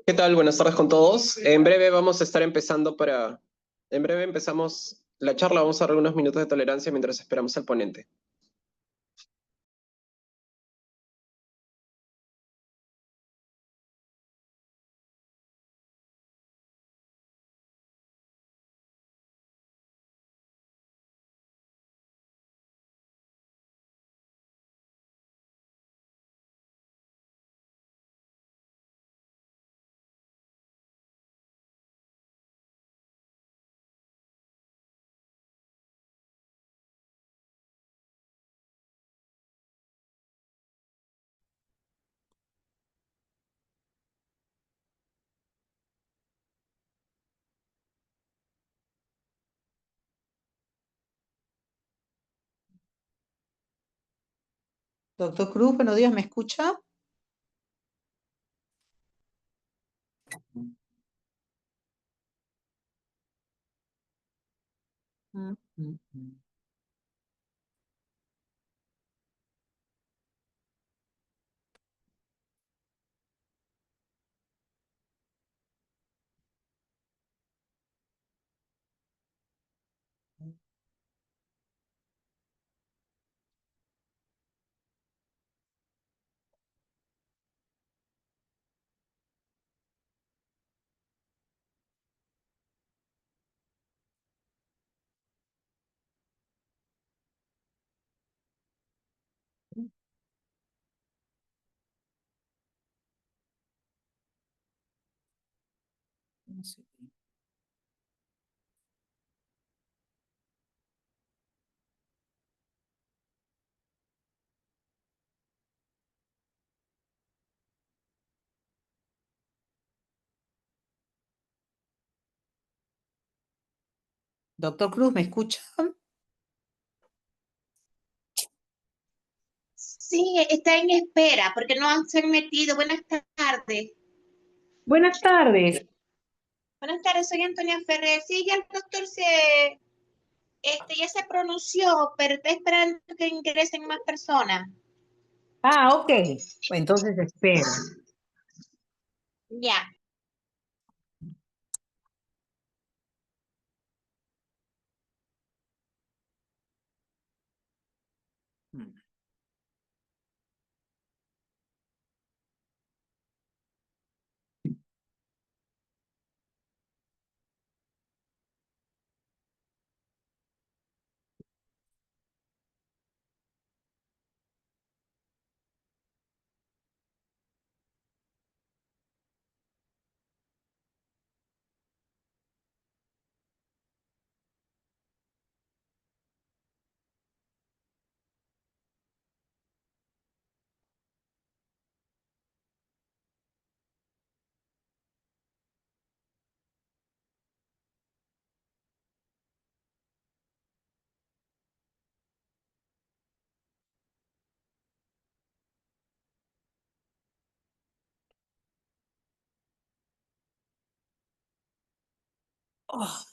¿Qué tal? Buenas tardes con todos. En breve vamos a estar empezando para... En breve empezamos la charla, vamos a dar unos minutos de tolerancia mientras esperamos al ponente. Doctor Cruz, buenos días, ¿me escucha? Mm, mm, mm. No sé. Doctor Cruz, ¿me escucha? Sí, está en espera porque no han se han metido. Buenas tardes. Buenas tardes. Buenas tardes, soy Antonia Ferrer. Sí, ya el doctor ya se pronunció, pero está esperando que ingresen más personas. Ah, ok. Entonces espero. Ya. Mm. Oh,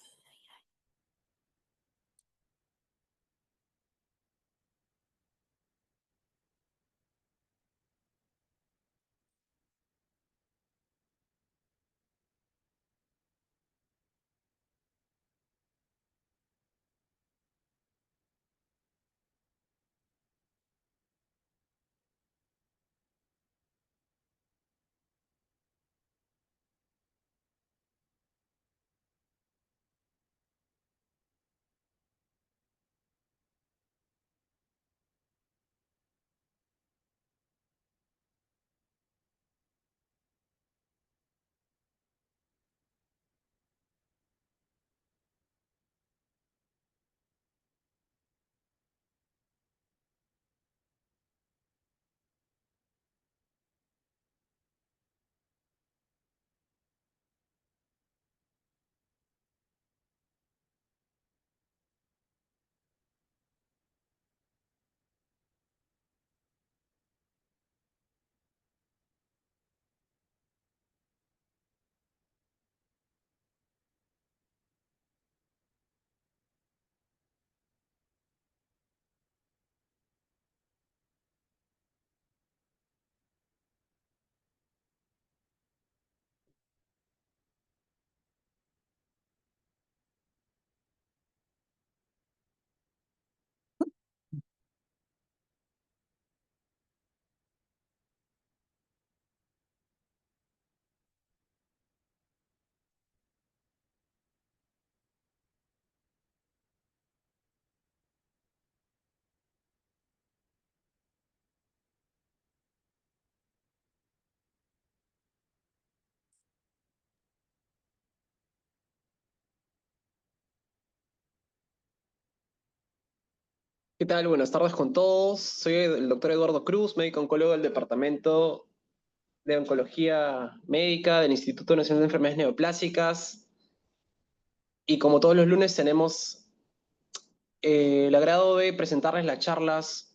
¿Qué tal? Buenas tardes con todos. Soy el doctor Eduardo Cruz, médico oncólogo del Departamento de Oncología Médica del Instituto Nacional de Enfermedades Neoplásicas. Y como todos los lunes tenemos el agrado de presentarles las charlas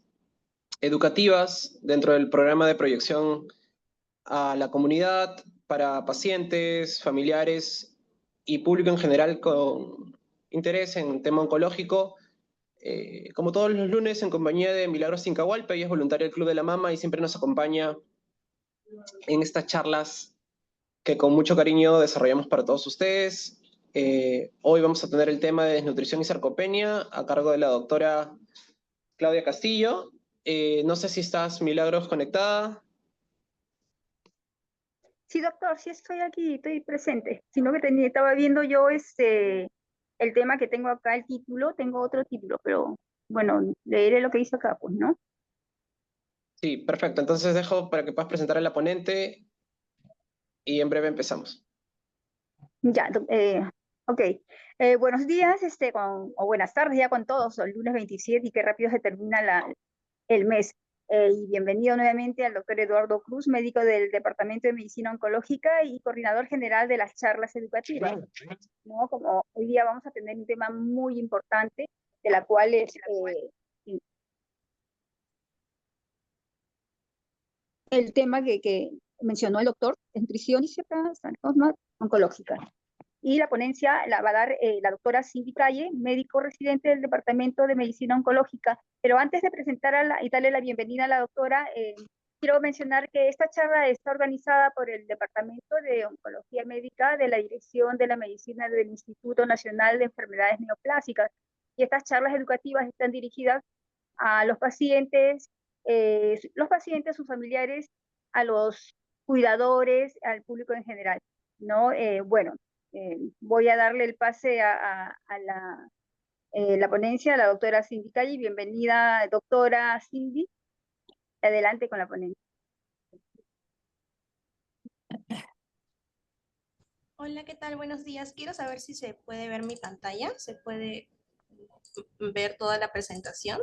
educativas dentro del programa de proyección a la comunidad para pacientes, familiares y público en general con interés en tema oncológico. Como todos los lunes, en compañía de Milagros Incahualpa, ella es voluntaria del Club de la Mama y siempre nos acompaña en estas charlas que con mucho cariño desarrollamos para todos ustedes. Hoy vamos a tener el tema de desnutrición y sarcopenia a cargo de la doctora Claudia Castillo. No sé si estás, Milagros, conectada. Sí, doctor, sí estoy aquí, estoy presente. Sino que estaba viendo yo el tema que tengo acá, el título, tengo otro título, pero bueno, leeré lo que dice acá, pues, ¿no? Sí, perfecto. Entonces dejo para que puedas presentar a la ponente y en breve empezamos. Ya, ok. Buenos días, o buenas tardes ya con todos, el lunes 27 y qué rápido se termina el mes. Y bienvenido nuevamente al doctor Eduardo Cruz, médico del Departamento de Medicina Oncológica y coordinador general de las charlas educativas, ¿no? Como hoy día vamos a tener un tema muy importante, de la cual es el tema que mencionó el doctor, nutrición y sarcoma oncológica. Y la ponencia la va a dar la doctora Cindy Calle, médico residente del Departamento de Medicina Oncológica. Pero antes de presentar y darle la bienvenida a la doctora, quiero mencionar que esta charla está organizada por el Departamento de Oncología Médica de la Dirección de la Medicina del Instituto Nacional de Enfermedades Neoplásicas. Y estas charlas educativas están dirigidas a los pacientes, sus familiares, a los cuidadores, al público en general, ¿no? Bueno, voy a darle el pase a la ponencia, a la doctora Cindy Calle. Bienvenida, doctora Cindy. Adelante con la ponencia. Hola, ¿qué tal? Buenos días. Quiero saber si se puede ver mi pantalla, se puede ver toda la presentación.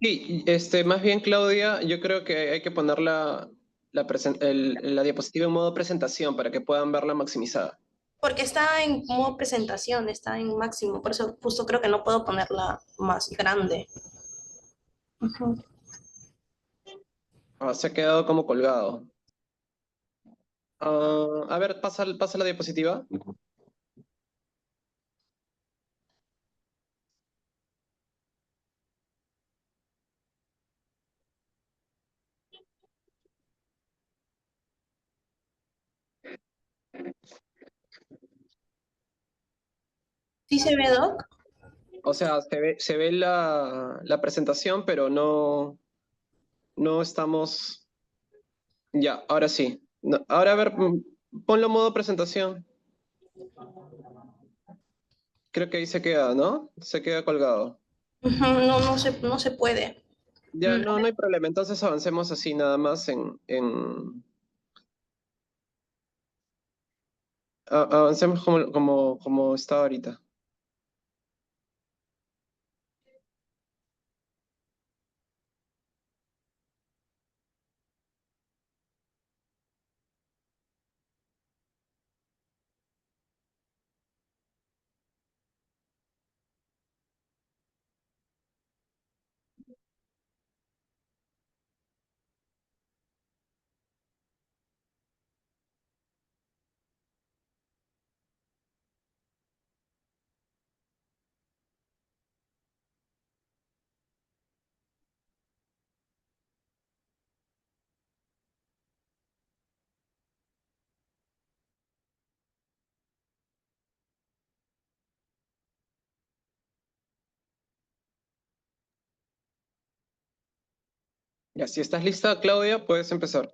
Sí, más bien, Claudia, yo creo que hay que poner la diapositiva en modo presentación para que puedan verla maximizada. Porque está en modo presentación, está en máximo, por eso justo creo que no puedo ponerla más grande. Ujú. Se ha quedado como colgado. A ver, pasa la diapositiva. ¿Sí se ve, Doc? O sea, se ve la presentación, pero no estamos. Ya, ahora sí. Ahora a ver, ponlo en modo presentación. Creo que ahí se queda, ¿no? Se queda colgado. Ujú, no, no se puede. Ya, no hay problema. Entonces avancemos así nada más avancemos como está ahorita. Ya, si estás lista, Claudia, puedes empezar.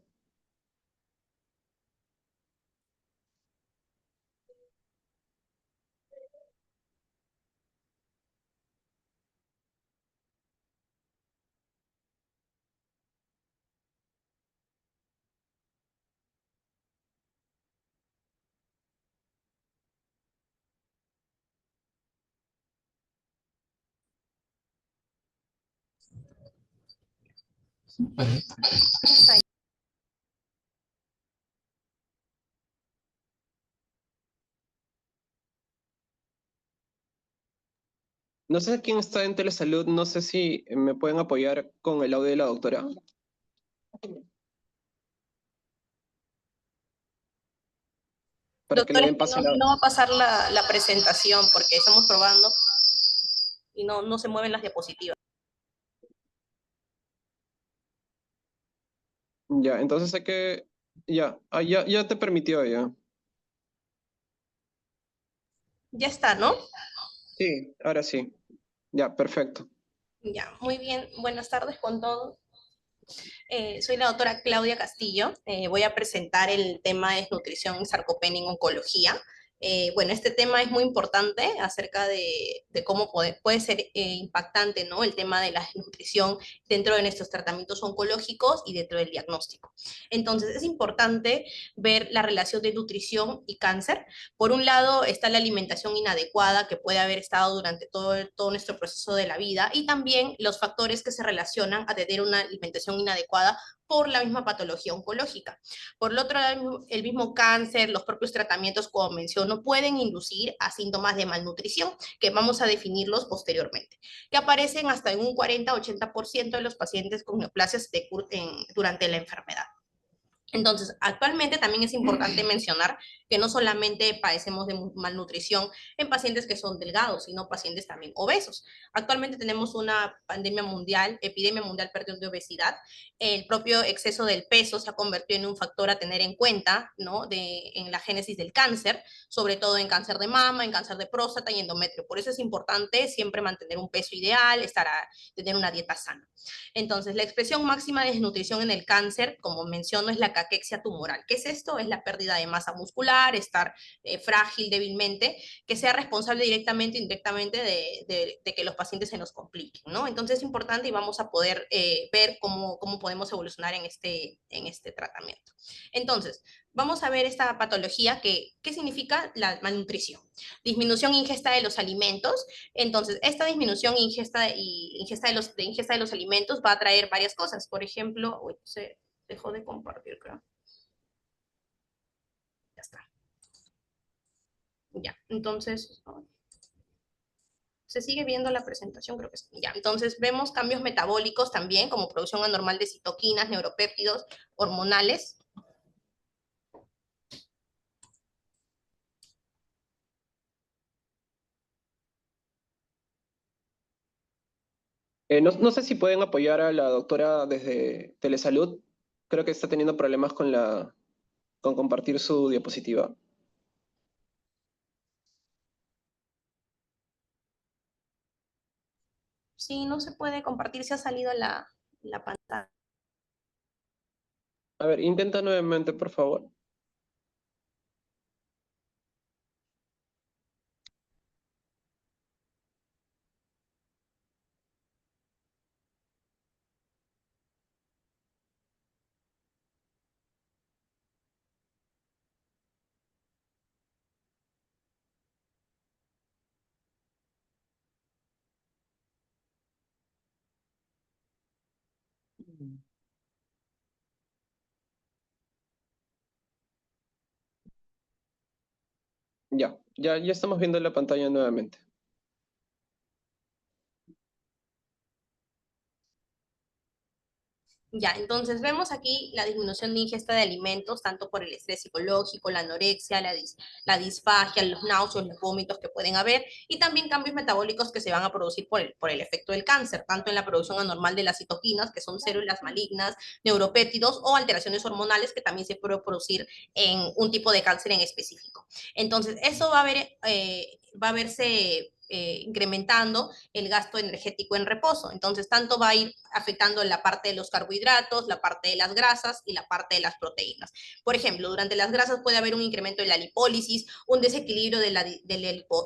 Está ahí. No sé quién está en Telesalud, no sé si me pueden apoyar con el audio de la doctora. Para que le Doctora, es den que paso a la... no va a pasar la presentación porque estamos probando y no se mueven las diapositivas. Ya, entonces hay que... Ya, ya te permitió ya. Ya está, ¿no? Sí, ahora sí. Ya, perfecto. Ya, muy bien. Buenas tardes con todos. Soy la doctora Claudia Castillo. Voy a presentar el tema de desnutrición y sarcopenia en oncología. Bueno, este tema es muy importante acerca de cómo puede ser impactante, ¿no? El tema de la desnutrición dentro de nuestros tratamientos oncológicos y dentro del diagnóstico. Entonces, es importante ver la relación de nutrición y cáncer. Por un lado, está la alimentación inadecuada que puede haber estado durante todo nuestro proceso de la vida y también los factores que se relacionan a tener una alimentación inadecuada por la misma patología oncológica. Por el otro lado, el mismo cáncer, los propios tratamientos, como menciono, pueden inducir a síntomas de malnutrición, que vamos a definirlos posteriormente, que aparecen hasta en un 40-80% de los pacientes con neoplasias durante la enfermedad. Entonces, actualmente también es importante mencionar que no solamente padecemos de malnutrición en pacientes que son delgados, sino pacientes también obesos. Actualmente tenemos una epidemia mundial, perdón, de obesidad. El propio exceso del peso se ha convertido en un factor a tener en cuenta, ¿no? En la génesis del cáncer, sobre todo en cáncer de mama, en cáncer de próstata y endometrio. Por eso es importante siempre mantener un peso ideal, tener una dieta sana. Entonces, la expresión máxima de desnutrición en el cáncer, como menciono, es la caquexia tumoral. ¿Qué es esto? Es la pérdida de masa muscular, estar frágil débilmente, que sea responsable directamente o indirectamente de que los pacientes se nos compliquen, ¿no? Entonces, es importante y vamos a poder ver cómo podemos evolucionar en este tratamiento. Entonces, vamos a ver esta patología ¿qué significa la malnutrición? Disminución ingesta de los alimentos. Entonces, esta disminución ingesta de los alimentos va a traer varias cosas. Por ejemplo, uy, se dejó de compartir, creo. Ya está. Ya, entonces, se sigue viendo la presentación, creo que sí. Ya, entonces vemos cambios metabólicos también, como producción anormal de citoquinas, neuropéptidos, hormonales. No sé si pueden apoyar a la doctora desde Telesalud. Creo que está teniendo problemas con compartir su diapositiva. Sí, no se puede compartir, se ha salido la pantalla. A ver, intenta nuevamente, por favor. Ya estamos viendo la pantalla nuevamente. Ya, entonces vemos aquí la disminución de ingesta de alimentos, tanto por el estrés psicológico, la anorexia, la disfagia, los náuseos, los vómitos que pueden haber, y también cambios metabólicos que se van a producir por el efecto del cáncer, tanto en la producción anormal de las citoquinas, que son células malignas, neuropéptidos, o alteraciones hormonales que también se pueden producir en un tipo de cáncer en específico. Entonces, eso va a verse incrementando el gasto energético en reposo. Entonces, tanto va a ir afectando la parte de los carbohidratos, la parte de las grasas y la parte de las proteínas. Por ejemplo, durante las grasas puede haber un incremento de la lipólisis, un desequilibrio de la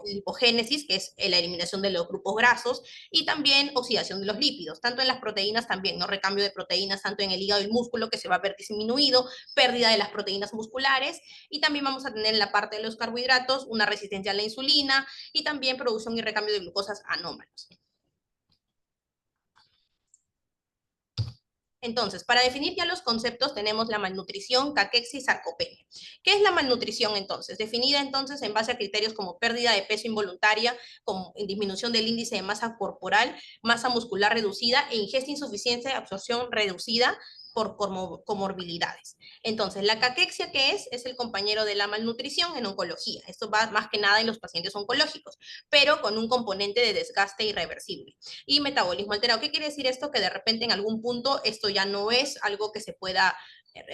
lipogénesis, que es la eliminación de los grupos grasos, y también oxidación de los lípidos. Tanto en las proteínas también, ¿no? Recambio de proteínas tanto en el hígado y el músculo, que se va a ver disminuido, pérdida de las proteínas musculares, y también vamos a tener en la parte de los carbohidratos una resistencia a la insulina y también producción y recambio de glucosas anómalos. Entonces, para definir ya los conceptos tenemos la malnutrición, caquexia y sarcopenia. ¿Qué es la malnutrición entonces? Definida entonces en base a criterios como pérdida de peso involuntaria, como disminución del índice de masa corporal, masa muscular reducida e ingesta insuficiente, absorción reducida por comorbilidades. Entonces, la caquexia, ¿qué es? Es el compañero de la malnutrición en oncología. Esto va más que nada en los pacientes oncológicos, pero con un componente de desgaste irreversible. Y metabolismo alterado. ¿Qué quiere decir esto? Que de repente en algún punto esto ya no es algo que se pueda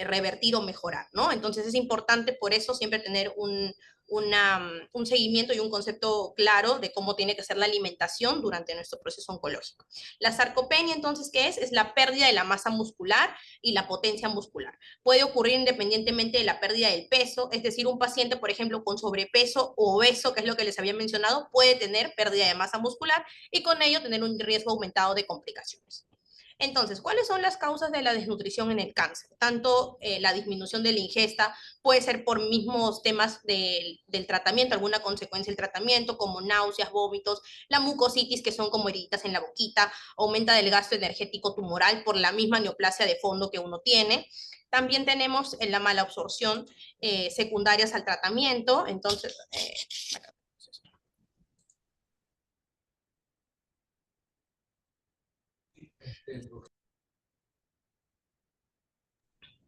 revertir o mejorar, ¿no? Entonces es importante por eso siempre tener un seguimiento y un concepto claro de cómo tiene que ser la alimentación durante nuestro proceso oncológico. La sarcopenia, entonces, ¿qué es? Es la pérdida de la masa muscular y la potencia muscular. Puede ocurrir independientemente de la pérdida del peso, es decir, un paciente, por ejemplo, con sobrepeso o obeso, que es lo que les había mencionado, puede tener pérdida de masa muscular y con ello tener un riesgo aumentado de complicaciones. Entonces, ¿cuáles son las causas de la desnutrición en el cáncer? Tanto la disminución de la ingesta puede ser por mismos temas del tratamiento, alguna consecuencia del tratamiento, como náuseas, vómitos, la mucositis, que son como heridas en la boquita, aumenta del gasto energético tumoral por la misma neoplasia de fondo que uno tiene. También tenemos la mala absorción secundarias al tratamiento. Entonces,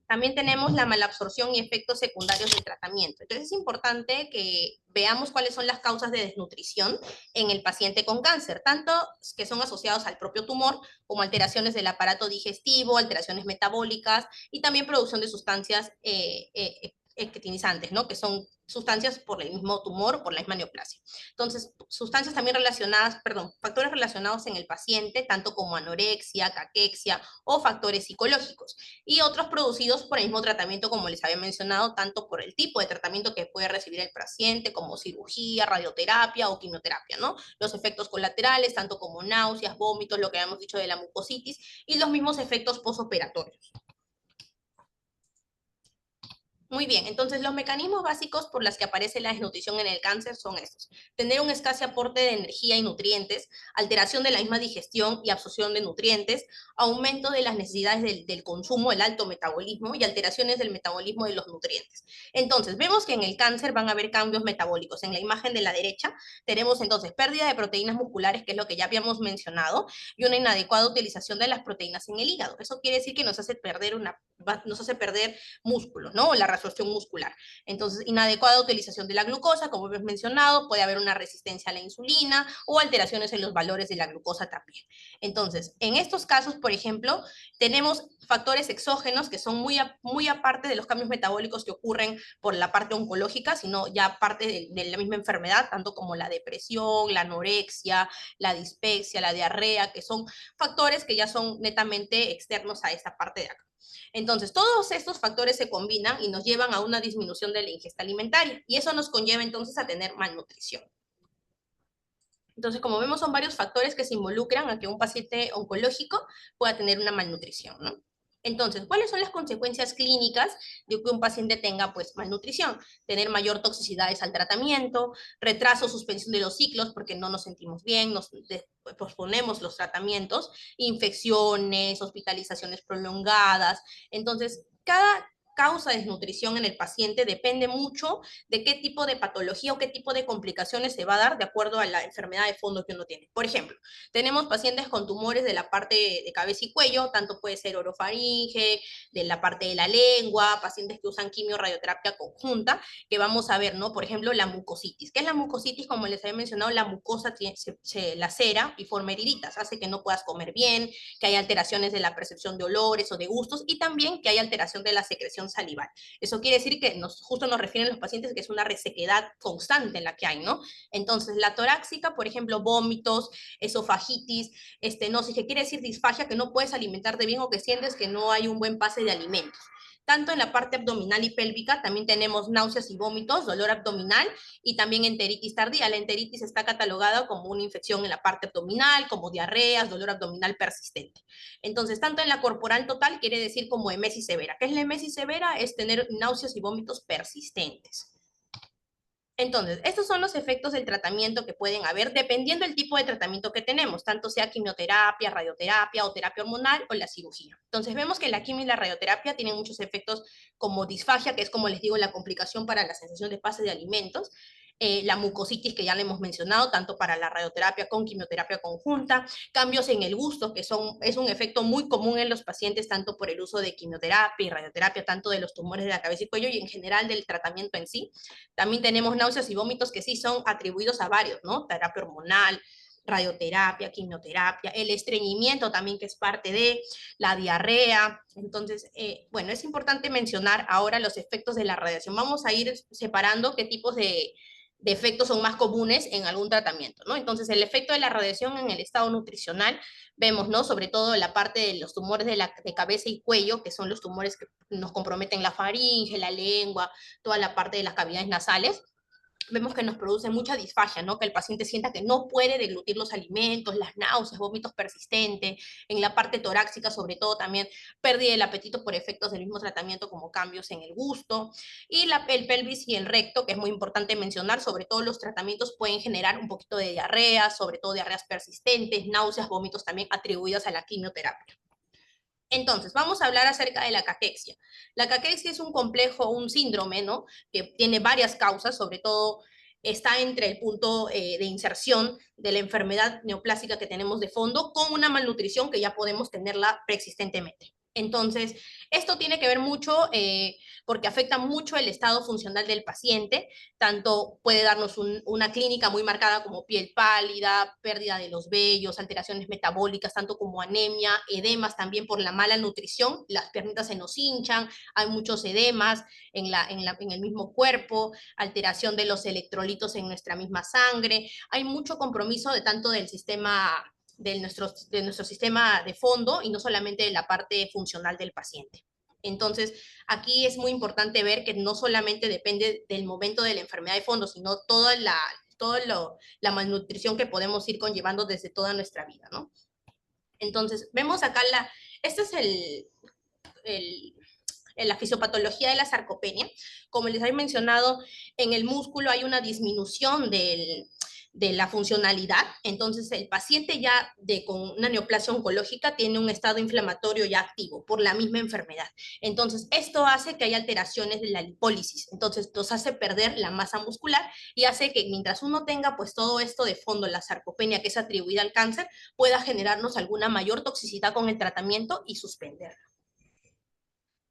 también tenemos la malabsorción y efectos secundarios del tratamiento. Entonces es importante que veamos cuáles son las causas de desnutrición en el paciente con cáncer, tanto que son asociados al propio tumor, como alteraciones del aparato digestivo, alteraciones metabólicas y también producción de sustancias ectinizantes, ¿no? Que son sustancias por el mismo tumor o por la misma neoplasia. Entonces, sustancias también relacionadas, factores relacionados en el paciente, tanto como anorexia, caquexia o factores psicológicos, y otros producidos por el mismo tratamiento, como les había mencionado, tanto por el tipo de tratamiento que puede recibir el paciente, como cirugía, radioterapia o quimioterapia, ¿no? Los efectos colaterales, tanto como náuseas, vómitos, lo que habíamos dicho de la mucositis, y los mismos efectos postoperatorios. Muy bien, entonces los mecanismos básicos por los que aparece la desnutrición en el cáncer son estos: tener un escaso aporte de energía y nutrientes, alteración de la misma digestión y absorción de nutrientes, aumento de las necesidades del consumo, el alto metabolismo y alteraciones del metabolismo de los nutrientes. Entonces, vemos que en el cáncer van a haber cambios metabólicos. En la imagen de la derecha tenemos entonces pérdida de proteínas musculares, que es lo que ya habíamos mencionado, y una inadecuada utilización de las proteínas en el hígado. Eso quiere decir que nos hace perder músculos, ¿no? O la reabsorción muscular. Entonces, inadecuada utilización de la glucosa, como hemos mencionado, puede haber una resistencia a la insulina o alteraciones en los valores de la glucosa también. Entonces, en estos casos, por ejemplo, tenemos factores exógenos que son muy aparte de los cambios metabólicos que ocurren por la parte oncológica, sino ya parte de la misma enfermedad, tanto como la depresión, la anorexia, la dispepsia, la diarrea, que son factores que ya son netamente externos a esta parte de acá. Entonces, todos estos factores se combinan y nos llevan a una disminución de la ingesta alimentaria, y eso nos conlleva entonces a tener malnutrición. Entonces, como vemos, son varios factores que se involucran a que un paciente oncológico pueda tener una malnutrición, ¿no? Entonces, ¿cuáles son las consecuencias clínicas de que un paciente tenga, pues, malnutrición? Tener mayor toxicidades al tratamiento, retraso o suspensión de los ciclos porque no nos sentimos bien, posponemos los tratamientos, infecciones, hospitalizaciones prolongadas. Entonces, cada causa de desnutrición en el paciente depende mucho de qué tipo de patología o qué tipo de complicaciones se va a dar de acuerdo a la enfermedad de fondo que uno tiene. Por ejemplo, tenemos pacientes con tumores de la parte de cabeza y cuello, tanto puede ser orofaringe, de la parte de la lengua, pacientes que usan quimio-radioterapia conjunta, que vamos a ver, ¿no? Por ejemplo, la mucositis. ¿Qué es la mucositis? Como les había mencionado, la mucosa se lacera y forma heriditas, hace que no puedas comer bien, que hay alteraciones de la percepción de olores o de gustos, y también que hay alteración de la secreción salival. Eso quiere decir que justo nos refieren los pacientes que es una resequedad constante en la que hay, ¿no? Entonces, la torácica, por ejemplo, vómitos, esofagitis, estenosis, que quiere decir disfagia, que no puedes alimentarte bien o que sientes que no hay un buen pase de alimentos. Tanto en la parte abdominal y pélvica también tenemos náuseas y vómitos, dolor abdominal y también enteritis tardía. La enteritis está catalogada como una infección en la parte abdominal, como diarreas, dolor abdominal persistente. Entonces, tanto en la corporal total quiere decir como emesis severa. ¿Qué es la emesis severa? Es tener náuseas y vómitos persistentes. Entonces, estos son los efectos del tratamiento que pueden haber dependiendo del tipo de tratamiento que tenemos, tanto sea quimioterapia, radioterapia o terapia hormonal o la cirugía. Entonces, vemos que la quimio y la radioterapia tienen muchos efectos como disfagia, que es como les digo, la complicación para la sensación de pase de alimentos, la mucositis que ya le hemos mencionado, tanto para la radioterapia con quimioterapia conjunta, cambios en el gusto, que es un efecto muy común en los pacientes, tanto por el uso de quimioterapia y radioterapia, tanto de los tumores de la cabeza y cuello y en general del tratamiento en sí. También tenemos náuseas y vómitos que sí son atribuidos a varios, ¿no? Terapia hormonal, radioterapia, quimioterapia, el estreñimiento también que es parte de la diarrea. Entonces, bueno, es importante mencionar ahora los efectos de la radiación. Vamos a ir separando qué tipos de efectos son más comunes en algún tratamiento, ¿no? Entonces, el efecto de la radiación en el estado nutricional, vemos, ¿no? Sobre todo la parte de los tumores de cabeza y cuello, que son los tumores que nos comprometen la faringe, la lengua, toda la parte de las cavidades nasales. Vemos que nos produce mucha disfagia, ¿no? Que el paciente sienta que no puede deglutir los alimentos, las náuseas, vómitos persistentes, en la parte torácica sobre todo también pérdida del apetito por efectos del mismo tratamiento como cambios en el gusto, y el pelvis y el recto, que es muy importante mencionar, sobre todo los tratamientos pueden generar un poquito de diarrea, sobre todo diarreas persistentes, náuseas, vómitos también atribuidas a la quimioterapia. Entonces, vamos a hablar acerca de la caquexia. La caquexia es un complejo, un síndrome, ¿no? Que tiene varias causas, sobre todo está entre el punto de inserción de la enfermedad neoplásica que tenemos de fondo con una malnutrición que ya podemos tenerla preexistentemente. Entonces, esto tiene que ver mucho porque afecta mucho el estado funcional del paciente, tanto puede darnos una clínica muy marcada como piel pálida, pérdida de los vellos, alteraciones metabólicas, tanto como anemia, edemas también por la mala nutrición, las piernitas se nos hinchan, hay muchos edemas en el mismo cuerpo, alteración de los electrolitos en nuestra misma sangre, hay mucho compromiso de tanto del sistema de nuestro sistema de fondo y no solamente de la parte funcional del paciente. Entonces, aquí es muy importante ver que no solamente depende del momento de la enfermedad de fondo, sino toda la malnutrición que podemos ir conllevando desde toda nuestra vida, ¿no? Entonces, vemos acá este es la fisiopatología de la sarcopenia. Como les he mencionado, en el músculo hay una disminución de la funcionalidad, entonces el paciente ya con una neoplasia oncológica tiene un estado inflamatorio ya activo por la misma enfermedad. Entonces, esto hace que haya alteraciones de la lipólisis, entonces nos hace perder la masa muscular y hace que mientras uno tenga pues todo esto de fondo, la sarcopenia que es atribuida al cáncer, pueda generarnos alguna mayor toxicidad con el tratamiento y suspenderlo.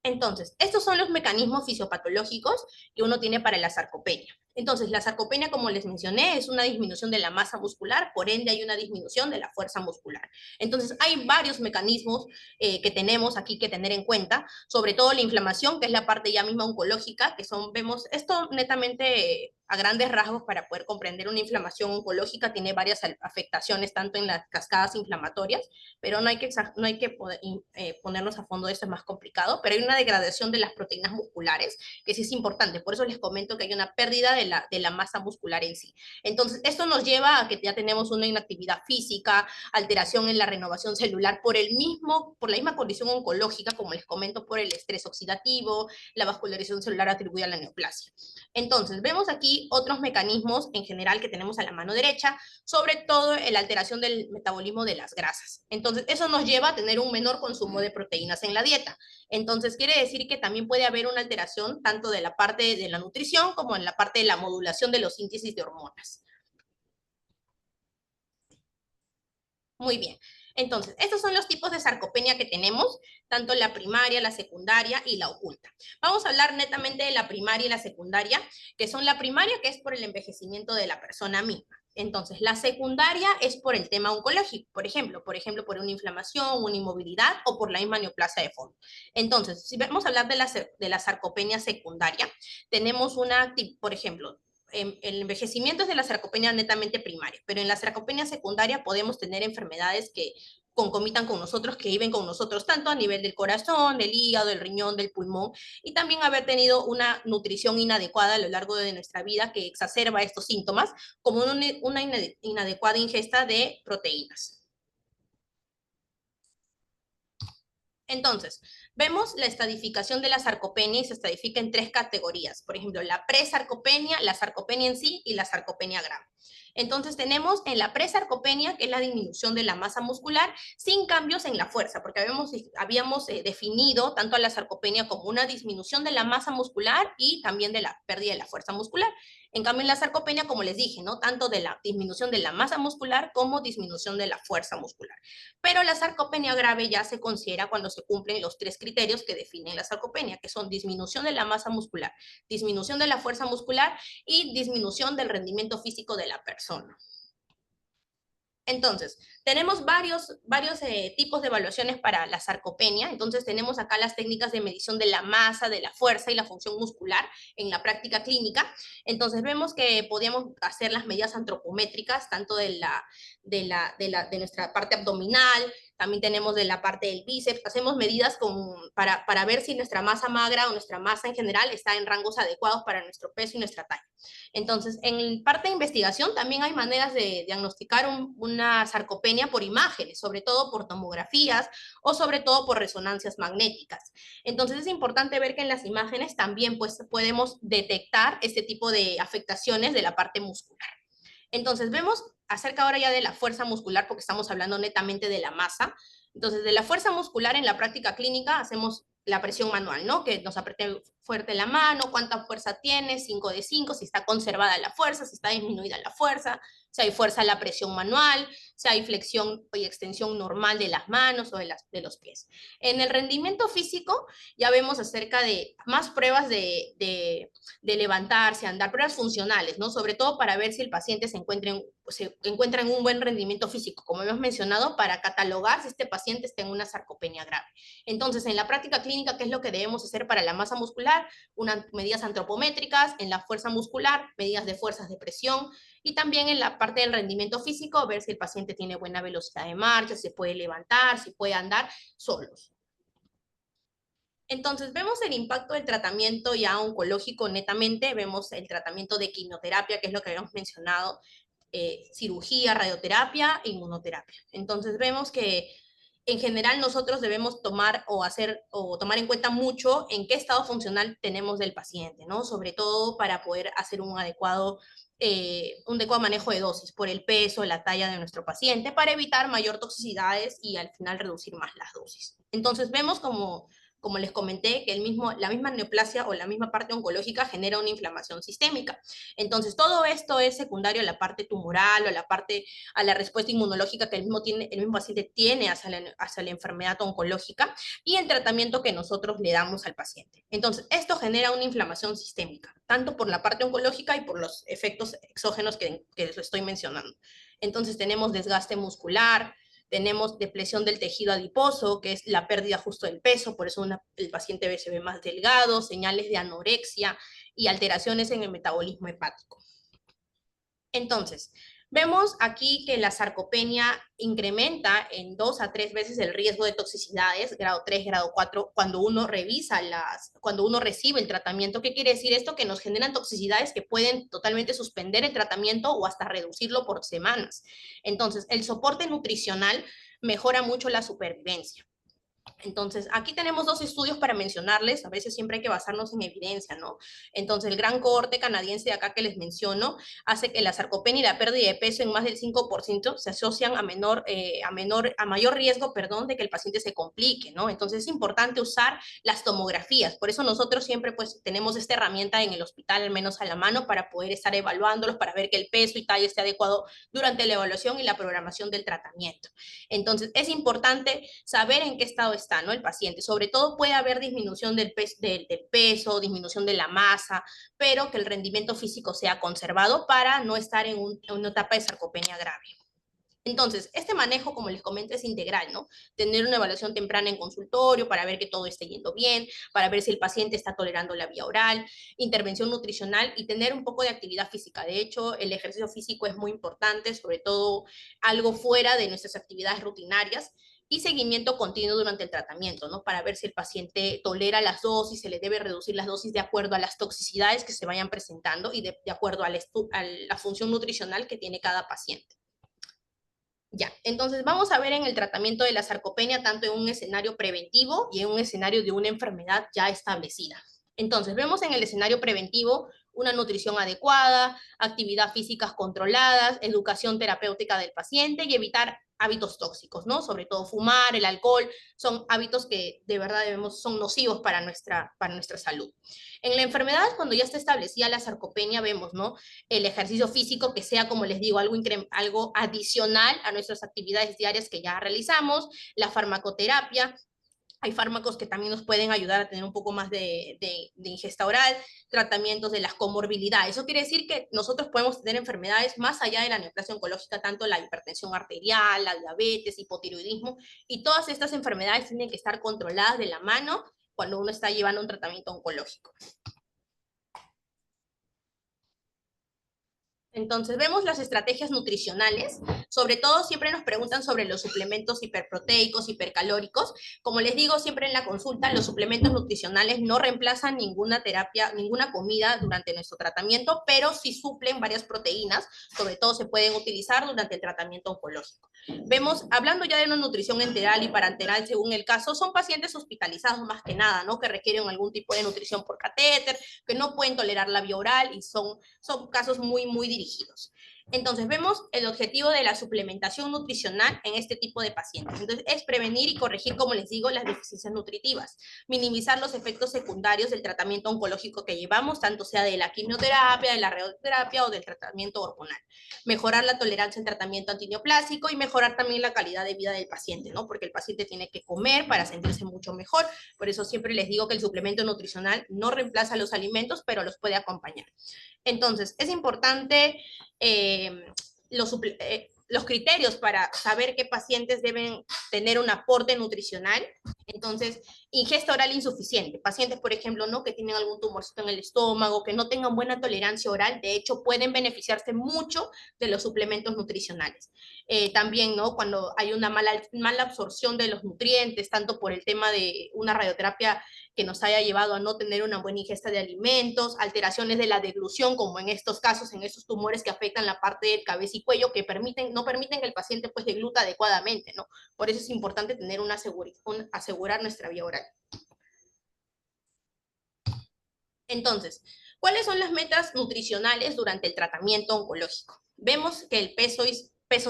Entonces, estos son los mecanismos fisiopatológicos que uno tiene para la sarcopenia. Entonces, la sarcopenia, como les mencioné, es una disminución de la masa muscular, por ende hay una disminución de la fuerza muscular. Entonces, hay varios mecanismos que tenemos aquí que tener en cuenta, sobre todo la inflamación, que es la parte ya misma oncológica, que vemos esto netamente a grandes rasgos para poder comprender una inflamación oncológica, tiene varias afectaciones, tanto en las cascadas inflamatorias, pero no hay que ponernos a fondo de eso, es más complicado, pero hay una degradación de las proteínas musculares, que sí es importante, por eso les comento que hay una pérdida de la masa muscular en sí. Entonces, esto nos lleva a que ya tenemos una inactividad física, alteración en la renovación celular por la misma condición oncológica, como les comento, por el estrés oxidativo, la vascularización celular atribuida a la neoplasia. Entonces, vemos aquí otros mecanismos en general que tenemos a la mano derecha, sobre todo la alteración del metabolismo de las grasas. Entonces, eso nos lleva a tener un menor consumo de proteínas en la dieta. Entonces, quiere decir que también puede haber una alteración tanto de la parte de la nutrición como en la parte de la modulación de los síntesis de hormonas. Muy bien. Entonces, estos son los tipos de sarcopenia que tenemos, tanto la primaria, la secundaria y la oculta. Vamos a hablar netamente de la primaria y la secundaria, que son la primaria, que es por el envejecimiento de la persona misma. Entonces, la secundaria es por el tema oncológico, por ejemplo, por una inflamación, una inmovilidad o por la misma neoplasia de fondo. Entonces, si vamos a hablar de la sarcopenia secundaria, tenemos por ejemplo, el envejecimiento es de la sarcopenia netamente primaria, pero en la sarcopenia secundaria podemos tener enfermedades que concomitan con nosotros, que viven con nosotros, tanto a nivel del corazón, del hígado, del riñón, del pulmón, y también haber tenido una nutrición inadecuada a lo largo de nuestra vida que exacerba estos síntomas, como una inadecuada ingesta de proteínas. Entonces, vemos la estadificación de la sarcopenia y se estadifica en 3 categorías. Por ejemplo, la presarcopenia, la sarcopenia en sí y la sarcopenia grave. Entonces tenemos en la presarcopenia, que es la disminución de la masa muscular, sin cambios en la fuerza, porque habíamos definido tanto a la sarcopenia como una disminución de la masa muscular y también de la pérdida de la fuerza muscular. En cambio, en la sarcopenia, como les dije, ¿no? Tanto de la disminución de la masa muscular como disminución de la fuerza muscular. Pero la sarcopenia grave ya se considera cuando se cumplen los 3 criterios que definen la sarcopenia, que son disminución de la masa muscular, disminución de la fuerza muscular y disminución del rendimiento físico de la persona. Entonces, tenemos varios tipos de evaluaciones para la sarcopenia. Entonces, tenemos acá las técnicas de medición de la masa, de la fuerza y la función muscular en la práctica clínica. Entonces, vemos que podíamos hacer las medidas antropométricas, tanto de nuestra parte abdominal, también tenemos de la parte del bíceps. Hacemos medidas para ver si nuestra masa magra o nuestra masa en general está en rangos adecuados para nuestro peso y nuestra talla. Entonces, en parte de investigación también hay maneras de diagnosticar una sarcopenia por imágenes, sobre todo por tomografías o sobre todo por resonancias magnéticas. Entonces, es importante ver que en las imágenes también pues, podemos detectar este tipo de afectaciones de la parte muscular. Entonces, vemos acerca ahora ya de la fuerza muscular, porque estamos hablando netamente de la masa. Entonces, de la fuerza muscular en la práctica clínica hacemos la presión manual, ¿no? Que nos apriete fuerte la mano, cuánta fuerza tiene, 5 de 5, si está conservada la fuerza, si está disminuida la fuerza, si hay fuerza en la presión manual, si hay flexión y extensión normal de las manos o de los pies. En el rendimiento físico ya vemos acerca de más pruebas de levantarse, andar, pruebas funcionales, ¿no? Sobre todo para ver si el paciente se encuentra en un buen rendimiento físico, como hemos mencionado, para catalogar si este paciente está en una sarcopenia grave. Entonces, en la práctica clínica, ¿qué es lo que debemos hacer para la masa muscular? Medidas antropométricas, en la fuerza muscular, medidas de fuerzas de presión, y también en la parte del rendimiento físico, ver si el paciente tiene buena velocidad de marcha, si puede levantar, si puede andar solos. Entonces, vemos el impacto del tratamiento ya oncológico netamente, vemos el tratamiento de quimioterapia, que es lo que habíamos mencionado, cirugía, radioterapia, inmunoterapia. Entonces, vemos que en general nosotros debemos tomar en cuenta mucho en qué estado funcional tenemos del paciente, ¿no? Sobre todo para poder hacer un adecuado manejo de dosis por el peso, la talla de nuestro paciente, para evitar mayor toxicidades y al final reducir más las dosis. Entonces vemos como les comenté, que la misma neoplasia o la misma parte oncológica genera una inflamación sistémica. Entonces, todo esto es secundario a la parte tumoral o a la respuesta inmunológica que el mismo paciente tiene hacia la enfermedad oncológica y el tratamiento que nosotros le damos al paciente. Entonces, esto genera una inflamación sistémica, tanto por la parte oncológica y por los efectos exógenos que les estoy mencionando. Entonces, tenemos desgaste muscular, tenemos depresión del tejido adiposo, que es la pérdida justo del peso, por eso el paciente se ve más delgado, señales de anorexia y alteraciones en el metabolismo hepático. Entonces, vemos aquí que la sarcopenia incrementa en 2 a 3 veces el riesgo de toxicidades, grado 3, grado 4, cuando uno recibe el tratamiento. ¿Qué quiere decir esto? Que nos generan toxicidades que pueden totalmente suspender el tratamiento o hasta reducirlo por semanas. Entonces, el soporte nutricional mejora mucho la supervivencia. Entonces, aquí tenemos 2 estudios para mencionarles, a veces siempre hay que basarnos en evidencia, ¿no? Entonces, el gran cohorte canadiense de acá que les menciono hace que la sarcopenia y la pérdida de peso en más del 5% se asocian a mayor riesgo, de que el paciente se complique, ¿no? Entonces, es importante usar las tomografías, por eso nosotros siempre pues tenemos esta herramienta en el hospital, al menos a la mano, para poder estar evaluándolos, para ver que el peso y talla esté adecuado durante la evaluación y la programación del tratamiento. Entonces, es importante saber en qué estado está, ¿no? El paciente. Sobre todo puede haber disminución del peso, disminución de la masa, pero que el rendimiento físico sea conservado para no estar en una etapa de sarcopenia grave. Entonces, este manejo, como les comento, es integral, ¿no? Tener una evaluación temprana en consultorio para ver que todo esté yendo bien, para ver si el paciente está tolerando la vía oral, intervención nutricional y tener un poco de actividad física. De hecho, el ejercicio físico es muy importante, sobre todo algo fuera de nuestras actividades rutinarias, y seguimiento continuo durante el tratamiento, ¿no? Para ver si el paciente tolera las dosis, se le debe reducir las dosis de acuerdo a las toxicidades que se vayan presentando y de acuerdo a la función nutricional que tiene cada paciente. Ya, entonces vamos a ver en el tratamiento de la sarcopenia tanto en un escenario preventivo y en un escenario de una enfermedad ya establecida. Entonces, vemos en el escenario preventivo una nutrición adecuada, actividad física controladas, educación terapéutica del paciente y evitar hábitos tóxicos, ¿no? Sobre todo fumar, el alcohol, son hábitos que de verdad son nocivos para nuestra salud. En la enfermedad, cuando ya está establecida la sarcopenia, vemos, ¿no? El ejercicio físico que sea, como les digo, algo adicional a nuestras actividades diarias que ya realizamos, la farmacoterapia. Hay fármacos que también nos pueden ayudar a tener un poco más de ingesta oral, tratamientos de las comorbilidades. Eso quiere decir que nosotros podemos tener enfermedades más allá de la neoplasia oncológica, tanto la hipertensión arterial, la diabetes, hipotiroidismo, y todas estas enfermedades tienen que estar controladas de la mano cuando uno está llevando un tratamiento oncológico. Entonces, vemos las estrategias nutricionales. Sobre todo, siempre nos preguntan sobre los suplementos hiperproteicos, hipercalóricos. Como les digo siempre en la consulta, los suplementos nutricionales no reemplazan ninguna terapia, ninguna comida durante nuestro tratamiento, pero sí suplen varias proteínas. Sobre todo, se pueden utilizar durante el tratamiento oncológico. Vemos, hablando ya de una nutrición enteral y parenteral según el caso, son pacientes hospitalizados más que nada, ¿no? Que requieren algún tipo de nutrición por catéter, que no pueden tolerar la vía oral y son casos muy dirigidos. Entonces, vemos el objetivo de la suplementación nutricional en este tipo de pacientes. Entonces, es prevenir y corregir, como les digo, las deficiencias nutritivas, minimizar los efectos secundarios del tratamiento oncológico que llevamos, tanto sea de la quimioterapia, de la radioterapia o del tratamiento hormonal, mejorar la tolerancia al tratamiento antineoplásico y mejorar también la calidad de vida del paciente, ¿no? Porque el paciente tiene que comer para sentirse mucho mejor. Por eso siempre les digo que el suplemento nutricional no reemplaza los alimentos, pero los puede acompañar. Entonces, es importante los criterios para saber qué pacientes deben tener un aporte nutricional. Entonces, ingesta oral insuficiente. Pacientes, por ejemplo, ¿no? Que tienen algún tumorcito en el estómago, que no tengan buena tolerancia oral, de hecho, pueden beneficiarse mucho de los suplementos nutricionales. También, ¿no? Cuando hay una mala absorción de los nutrientes, tanto por el tema de una radioterapia que nos haya llevado a no tener una buena ingesta de alimentos, alteraciones de la deglución, como en estos casos, en estos tumores que afectan la parte del cabeza y cuello, que no permiten que el paciente pues degluta adecuadamente, ¿no? Por eso es importante tener asegurar nuestra vía oral. Entonces, ¿cuáles son las metas nutricionales durante el tratamiento oncológico? Vemos que el peso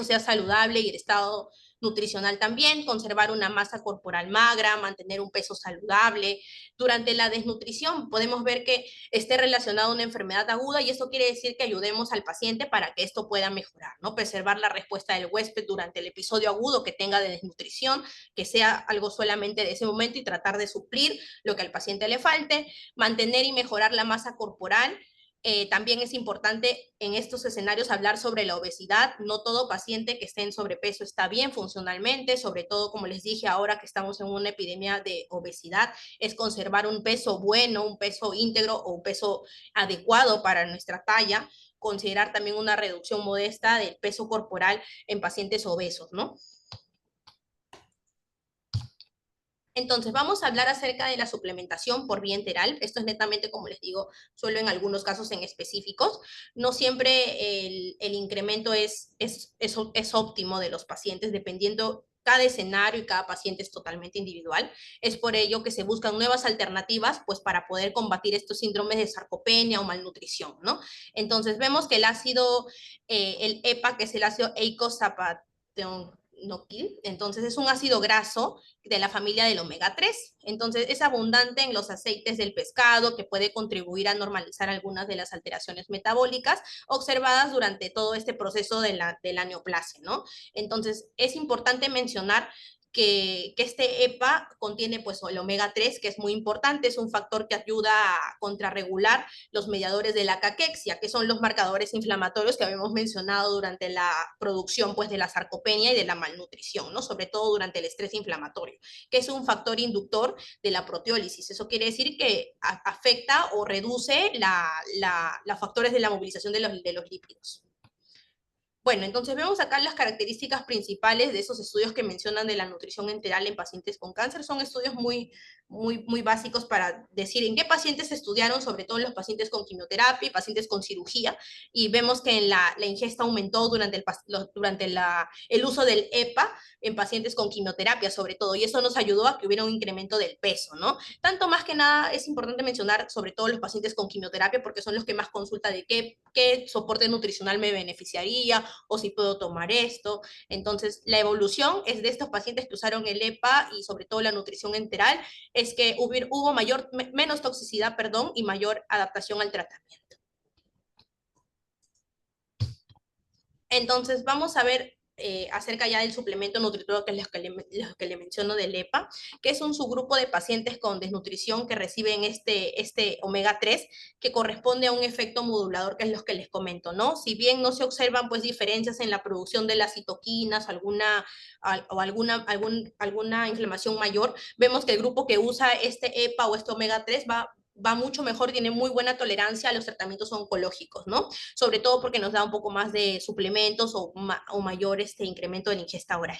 sea saludable y el estado nutricional también, conservar una masa corporal magra, mantener un peso saludable. Durante la desnutrición podemos ver que esté relacionado a una enfermedad aguda y eso quiere decir que ayudemos al paciente para que esto pueda mejorar, ¿no? Preservar la respuesta del huésped durante el episodio agudo que tenga de desnutrición, que sea algo solamente de ese momento y tratar de suplir lo que al paciente le falte, mantener y mejorar la masa corporal. También es importante en estos escenarios hablar sobre la obesidad. No todo paciente que esté en sobrepeso está bien funcionalmente, sobre todo, como les dije, ahora que estamos en una epidemia de obesidad, es conservar un peso bueno, un peso íntegro o un peso adecuado para nuestra talla. Considerar también una reducción modesta del peso corporal en pacientes obesos, ¿no? Entonces, vamos a hablar acerca de la suplementación por vía enteral. Esto es netamente, como les digo, solo en algunos casos en específicos. No siempre el incremento es óptimo de los pacientes, dependiendo cada escenario y cada paciente es totalmente individual. Es por ello que se buscan nuevas alternativas, pues, para poder combatir estos síndromes de sarcopenia o malnutrición, ¿no? Entonces, vemos que el ácido, el EPA, que es el ácido eicosapatoquinoquil, entonces es un ácido graso de la familia del omega 3. Entonces es abundante en los aceites del pescado, que puede contribuir a normalizar algunas de las alteraciones metabólicas observadas durante todo este proceso de la neoplasia, ¿no? Entonces es importante mencionar que este EPA contiene pues el omega 3, que es muy importante, es un factor que ayuda a contrarregular los mediadores de la caquexia, que son los marcadores inflamatorios que habíamos mencionado durante la producción pues de la sarcopenia y de la malnutrición, ¿no? Sobre todo durante el estrés inflamatorio, que es un factor inductor de la proteólisis. Eso quiere decir que afecta o reduce los factores de la movilización de los lípidos. Bueno, entonces vemos acá las características principales de esos estudios que mencionan de la nutrición enteral en pacientes con cáncer. Son estudios muy básicos para decir en qué pacientes se estudiaron, sobre todo en los pacientes con quimioterapia y pacientes con cirugía, y vemos que la ingesta aumentó durante el uso del EPA en pacientes con quimioterapia, sobre todo, y eso nos ayudó a que hubiera un incremento del peso, ¿no? Tanto más que nada es importante mencionar sobre todo los pacientes con quimioterapia porque son los que más consultan de qué soporte nutricional me beneficiaría o si puedo tomar esto. Entonces, la evolución es de estos pacientes que usaron el EPA y sobre todo la nutrición enteral, es que hubo menos toxicidad, perdón, y mayor adaptación al tratamiento. Entonces, vamos a ver acerca ya del suplemento nutritivo, que es lo que le menciono del EPA, que es un subgrupo de pacientes con desnutrición que reciben este omega 3, que corresponde a un efecto modulador, que es lo que les comento, ¿no? Si bien no se observan pues diferencias en la producción de las citoquinas, alguna inflamación mayor, vemos que el grupo que usa este EPA o este omega 3 va mucho mejor, tiene muy buena tolerancia a los tratamientos oncológicos, ¿no? Sobre todo porque nos da un poco más de suplementos o mayor incremento de la ingesta oral.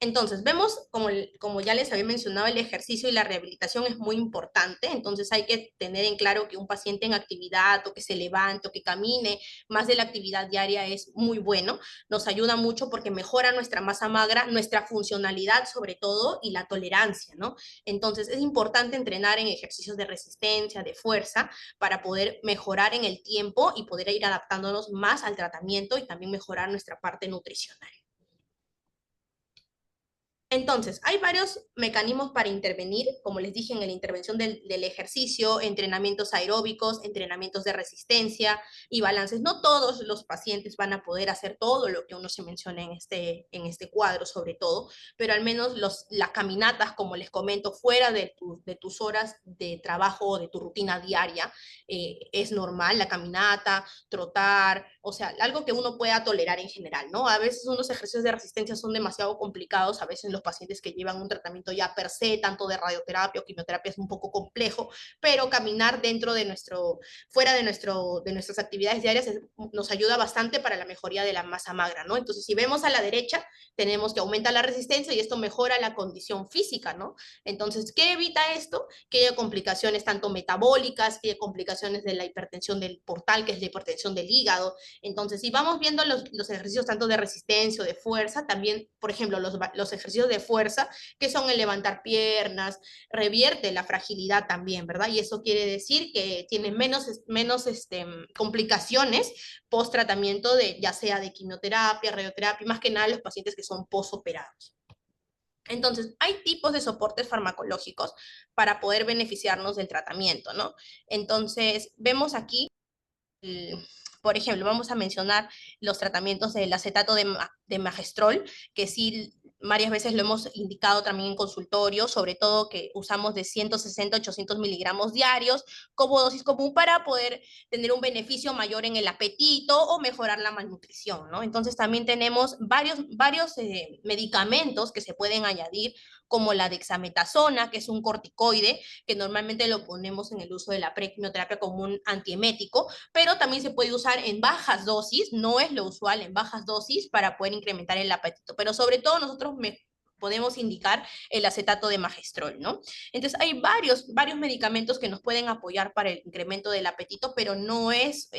Entonces, vemos, como ya les había mencionado, el ejercicio y la rehabilitación es muy importante, entonces hay que tener en claro que un paciente en actividad, o que se levante, o que camine más de la actividad diaria es muy bueno, nos ayuda mucho porque mejora nuestra masa magra, nuestra funcionalidad sobre todo, y la tolerancia, ¿no? Entonces, es importante entrenar en ejercicios de resistencia, de fuerza, para poder mejorar en el tiempo y poder ir adaptándonos más al tratamiento y también mejorar nuestra parte nutricional. Entonces, hay varios mecanismos para intervenir, como les dije, en la intervención del ejercicio, entrenamientos aeróbicos, entrenamientos de resistencia y balances. No todos los pacientes van a poder hacer todo lo que uno se menciona en este cuadro, sobre todo, pero al menos las caminatas, como les comento, fuera de tus horas de trabajo o de tu rutina diaria, es normal, la caminata, trotar, o sea, algo que uno pueda tolerar en general, ¿no? A veces unos ejercicios de resistencia son demasiado complicados, a veces los pacientes que llevan un tratamiento ya per se, tanto de radioterapia o quimioterapia, es un poco complejo, pero caminar fuera de nuestras actividades diarias nos ayuda bastante para la mejoría de la masa magra, ¿no? Entonces, si vemos a la derecha, tenemos que aumenta la resistencia y esto mejora la condición física, ¿no? Entonces, ¿qué evita esto? Que haya complicaciones tanto metabólicas, que haya complicaciones de la hipertensión del portal, que es la hipertensión del hígado. Entonces, si vamos viendo los ejercicios tanto de resistencia o de fuerza, también, por ejemplo, los ejercicios de fuerza, que son el levantar piernas, revierte la fragilidad también, ¿verdad? Y eso quiere decir que tiene menos complicaciones post tratamiento ya sea de quimioterapia, radioterapia, más que nada los pacientes que son posoperados. Entonces, hay tipos de soportes farmacológicos para poder beneficiarnos del tratamiento, ¿no? Entonces, vemos aquí, por ejemplo, vamos a mencionar los tratamientos del acetato de Magestrol, que sí varias veces lo hemos indicado también en consultorio, sobre todo que usamos de 160 a 800 miligramos diarios como dosis común para poder tener un beneficio mayor en el apetito o mejorar la malnutrición, ¿no? Entonces también tenemos varios medicamentos que se pueden añadir, como la dexametasona, que es un corticoide, que normalmente lo ponemos en el uso de la prequimioterapia como un antiemético, pero también se puede usar en bajas dosis, no es lo usual, en bajas dosis para poder incrementar el apetito, pero sobre todo nosotros podemos indicar el acetato de Magestrol, ¿no? Entonces hay varios medicamentos que nos pueden apoyar para el incremento del apetito, pero no es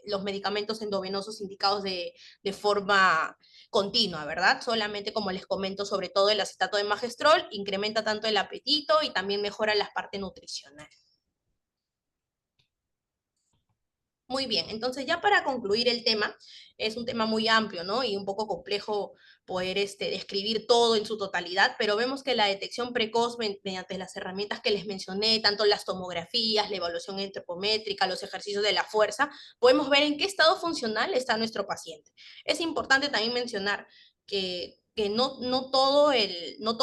los medicamentos endovenosos indicados de forma continua, ¿verdad? Solamente, como les comento, sobre todo el acetato de Magestrol incrementa tanto el apetito y también mejora la parte nutricional. Muy bien, entonces ya para concluir el tema, es un tema muy amplio, ¿no? Y un poco complejo poder describir todo en su totalidad, pero vemos que la detección precoz mediante las herramientas que les mencioné, tanto las tomografías, la evaluación antropométrica, los ejercicios de la fuerza, podemos ver en qué estado funcional está nuestro paciente. Es importante también mencionar que que no todos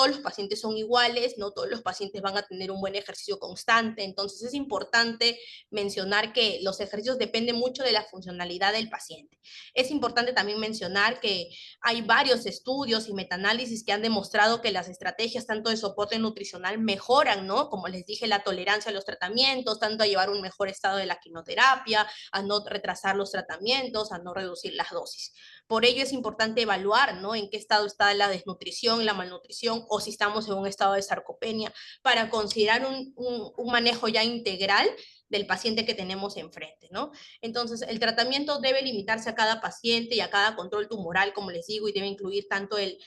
los pacientes son iguales, no todos los pacientes van a tener un buen ejercicio constante, entonces es importante mencionar que los ejercicios dependen mucho de la funcionalidad del paciente. Es importante también mencionar que hay varios estudios y metaanálisis que han demostrado que las estrategias tanto de soporte nutricional mejoran, ¿no? Como les dije, la tolerancia a los tratamientos, tanto a llevar un mejor estado de la quimioterapia, a no retrasar los tratamientos, a no reducir las dosis. Por ello es importante evaluar, ¿no?, en qué estado está la desnutrición, la malnutrición, o si estamos en un estado de sarcopenia, para considerar un manejo ya integral del paciente que tenemos enfrente, ¿no? Entonces, el tratamiento debe limitarse a cada paciente y a cada control tumoral, como les digo, y debe incluir tanto el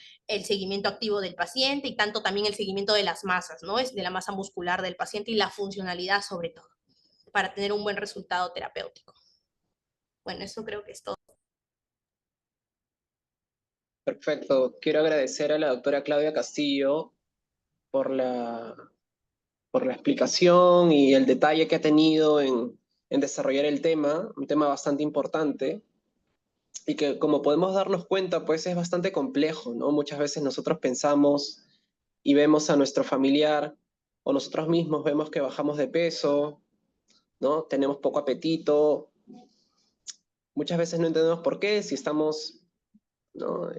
seguimiento activo del paciente y tanto también el seguimiento de las masas, ¿no? Es de la masa muscular del paciente y la funcionalidad sobre todo, para tener un buen resultado terapéutico. Bueno, eso creo que es todo. Perfecto. Quiero agradecer a la doctora Claudia Castillo por la explicación y el detalle que ha tenido en desarrollar el tema, un tema bastante importante, y que, como podemos darnos cuenta, pues es bastante complejo, ¿no? Muchas veces nosotros pensamos y vemos a nuestro familiar o nosotros mismos vemos que bajamos de peso, ¿no? Tenemos poco apetito. Muchas veces no entendemos por qué, si estamos, ¿no?,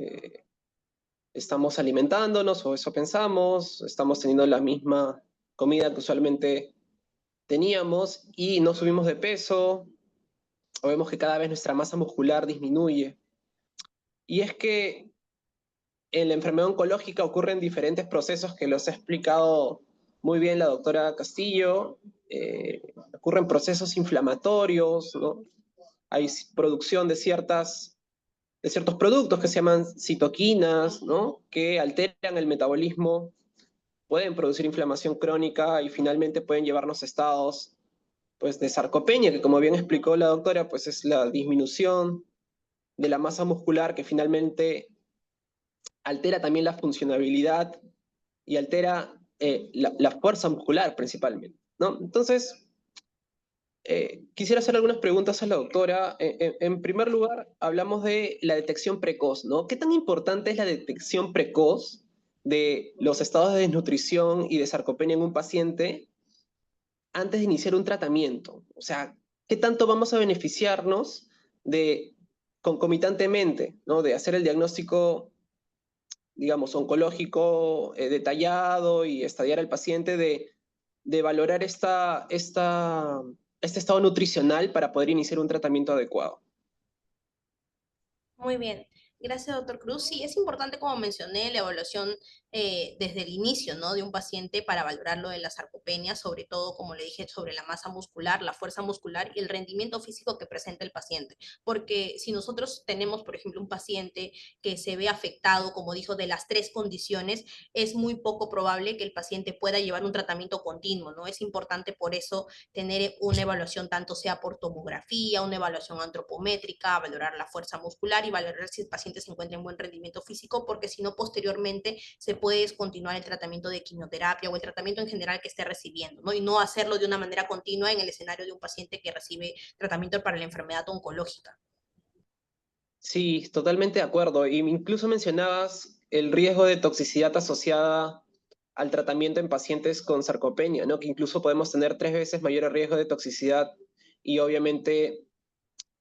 estamos alimentándonos, o eso pensamos, estamos teniendo la misma comida que usualmente teníamos y no subimos de peso, o vemos que cada vez nuestra masa muscular disminuye. Y es que en la enfermedad oncológica ocurren diferentes procesos que los ha explicado muy bien la doctora Castillo. Ocurren procesos inflamatorios, ¿no? Hay producción de ciertos productos que se llaman citoquinas, ¿no?, que alteran el metabolismo, pueden producir inflamación crónica y finalmente pueden llevarnos a estados, pues, de sarcopenia, que, como bien explicó la doctora, pues es la disminución de la masa muscular que finalmente altera también la funcionabilidad y altera la fuerza muscular principalmente, ¿no? Entonces, quisiera hacer algunas preguntas a la doctora. En primer lugar, hablamos de la detección precoz, ¿no? ¿Qué tan importante es la detección precoz de los estados de desnutrición y de sarcopenia en un paciente antes de iniciar un tratamiento? O sea, ¿qué tanto vamos a beneficiarnos de, concomitantemente, ¿no?, de hacer el diagnóstico, digamos, oncológico detallado y estadiar al paciente, de valorar este estado nutricional para poder iniciar un tratamiento adecuado? Muy bien. Gracias, doctor Cruz. Sí, es importante, como mencioné, la evaluación desde el inicio, ¿no?, de un paciente para valorarlo de la sarcopenia, sobre todo, como le dije, sobre la masa muscular, la fuerza muscular y el rendimiento físico que presenta el paciente. Porque si nosotros tenemos, por ejemplo, un paciente que se ve afectado, como dijo, de las 3 condiciones, es muy poco probable que el paciente pueda llevar un tratamiento continuo, ¿no? Es importante por eso tener una evaluación, tanto sea por tomografía, una evaluación antropométrica, valorar la fuerza muscular y valorar si el paciente se encuentra en buen rendimiento físico, porque si no, posteriormente se puede descontinuar el tratamiento de quimioterapia o el tratamiento en general que esté recibiendo, ¿no? Y no hacerlo de una manera continua en el escenario de un paciente que recibe tratamiento para la enfermedad oncológica. Sí, totalmente de acuerdo. Y incluso mencionabas el riesgo de toxicidad asociada al tratamiento en pacientes con sarcopenia, ¿no?, que incluso podemos tener 3 veces mayor riesgo de toxicidad, y obviamente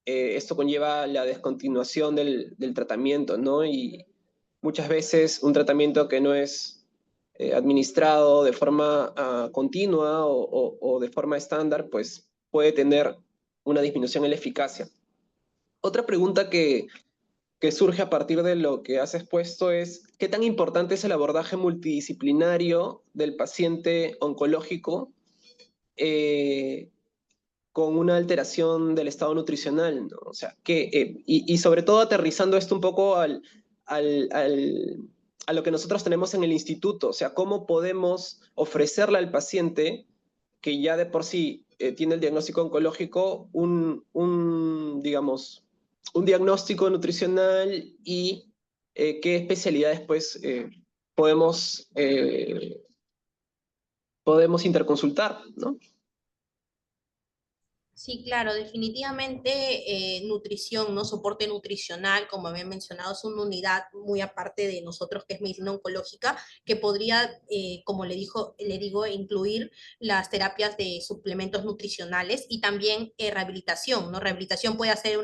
esto conlleva la descontinuación del tratamiento, ¿no? Y muchas veces un tratamiento que no es administrado de forma continua o de forma estándar, pues puede tener una disminución en la eficacia. Otra pregunta que surge a partir de lo que has expuesto es: ¿qué tan importante es el abordaje multidisciplinario del paciente oncológico con una alteración del estado nutricional, ¿no? O sea, y sobre todo aterrizando esto un poco a lo que nosotros tenemos en el instituto, o sea, cómo podemos ofrecerle al paciente que ya de por sí tiene el diagnóstico oncológico digamos, un diagnóstico nutricional, y qué especialidades, pues, podemos interconsultar, ¿no? Sí, claro, definitivamente nutrición, ¿no? Soporte nutricional, como había mencionado, es una unidad muy aparte de nosotros que es medicina oncológica, que podría, como le digo, incluir las terapias de suplementos nutricionales y también rehabilitación, ¿no? Rehabilitación puede hacer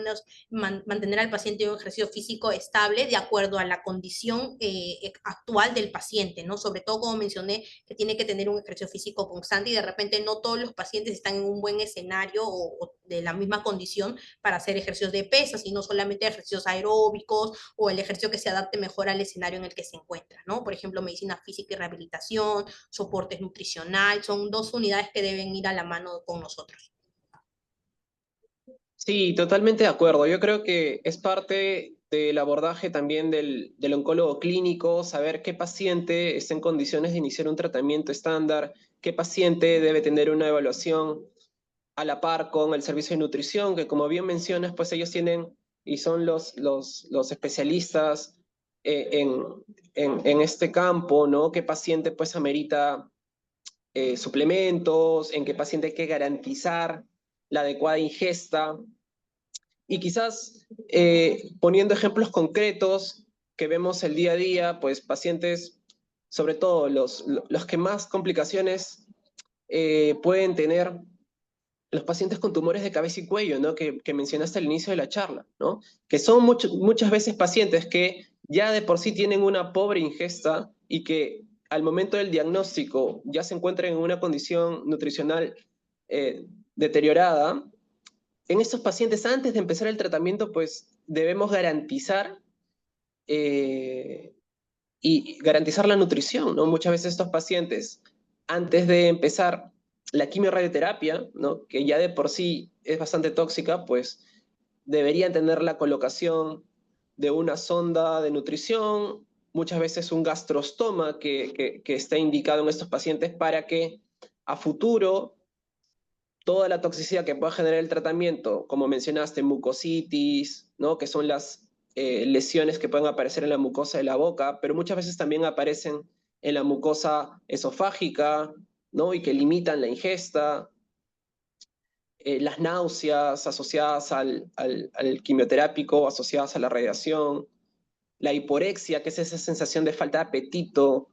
mantener al paciente en un ejercicio físico estable de acuerdo a la condición actual del paciente, ¿no? Sobre todo, como mencioné, que tiene que tener un ejercicio físico constante y de repente no todos los pacientes están en un buen escenario o de la misma condición para hacer ejercicios de pesas, sino solamente ejercicios aeróbicos o el ejercicio que se adapte mejor al escenario en el que se encuentra, ¿no? Por ejemplo, medicina física y rehabilitación, soporte nutricional, son dos unidades que deben ir a la mano con nosotros. Sí, totalmente de acuerdo. Yo creo que es parte del abordaje también del oncólogo clínico, saber qué paciente está en condiciones de iniciar un tratamiento estándar, qué paciente debe tener una evaluación a la par con el servicio de nutrición, que como bien mencionas, pues ellos tienen y son los especialistas en, en este campo, ¿no? ¿Qué paciente pues amerita suplementos? ¿En qué paciente hay que garantizar la adecuada ingesta? Y quizás poniendo ejemplos concretos que vemos el día a día, pues pacientes, sobre todo los que más complicaciones pueden tener, los pacientes con tumores de cabeza y cuello, ¿no? Que mencionaste al inicio de la charla, ¿no? Que son muchas veces pacientes que ya de por sí tienen una pobre ingesta y que al momento del diagnóstico ya se encuentran en una condición nutricional deteriorada. En estos pacientes, antes de empezar el tratamiento, pues debemos garantizar y garantizar la nutrición, ¿no? Muchas veces estos pacientes, antes de empezar la quimiorradioterapia, ¿no? Que ya de por sí es bastante tóxica, pues deberían tener la colocación de una sonda de nutrición, muchas veces un gastrostoma que está indicado en estos pacientes para que a futuro toda la toxicidad que pueda generar el tratamiento, como mencionaste, mucositis, ¿no? Que son las lesiones que pueden aparecer en la mucosa de la boca, pero muchas veces también aparecen en la mucosa esofágica, ¿no? Y que limitan la ingesta, las náuseas asociadas al quimioterápico, asociadas a la radiación, la hiporexia, que es esa sensación de falta de apetito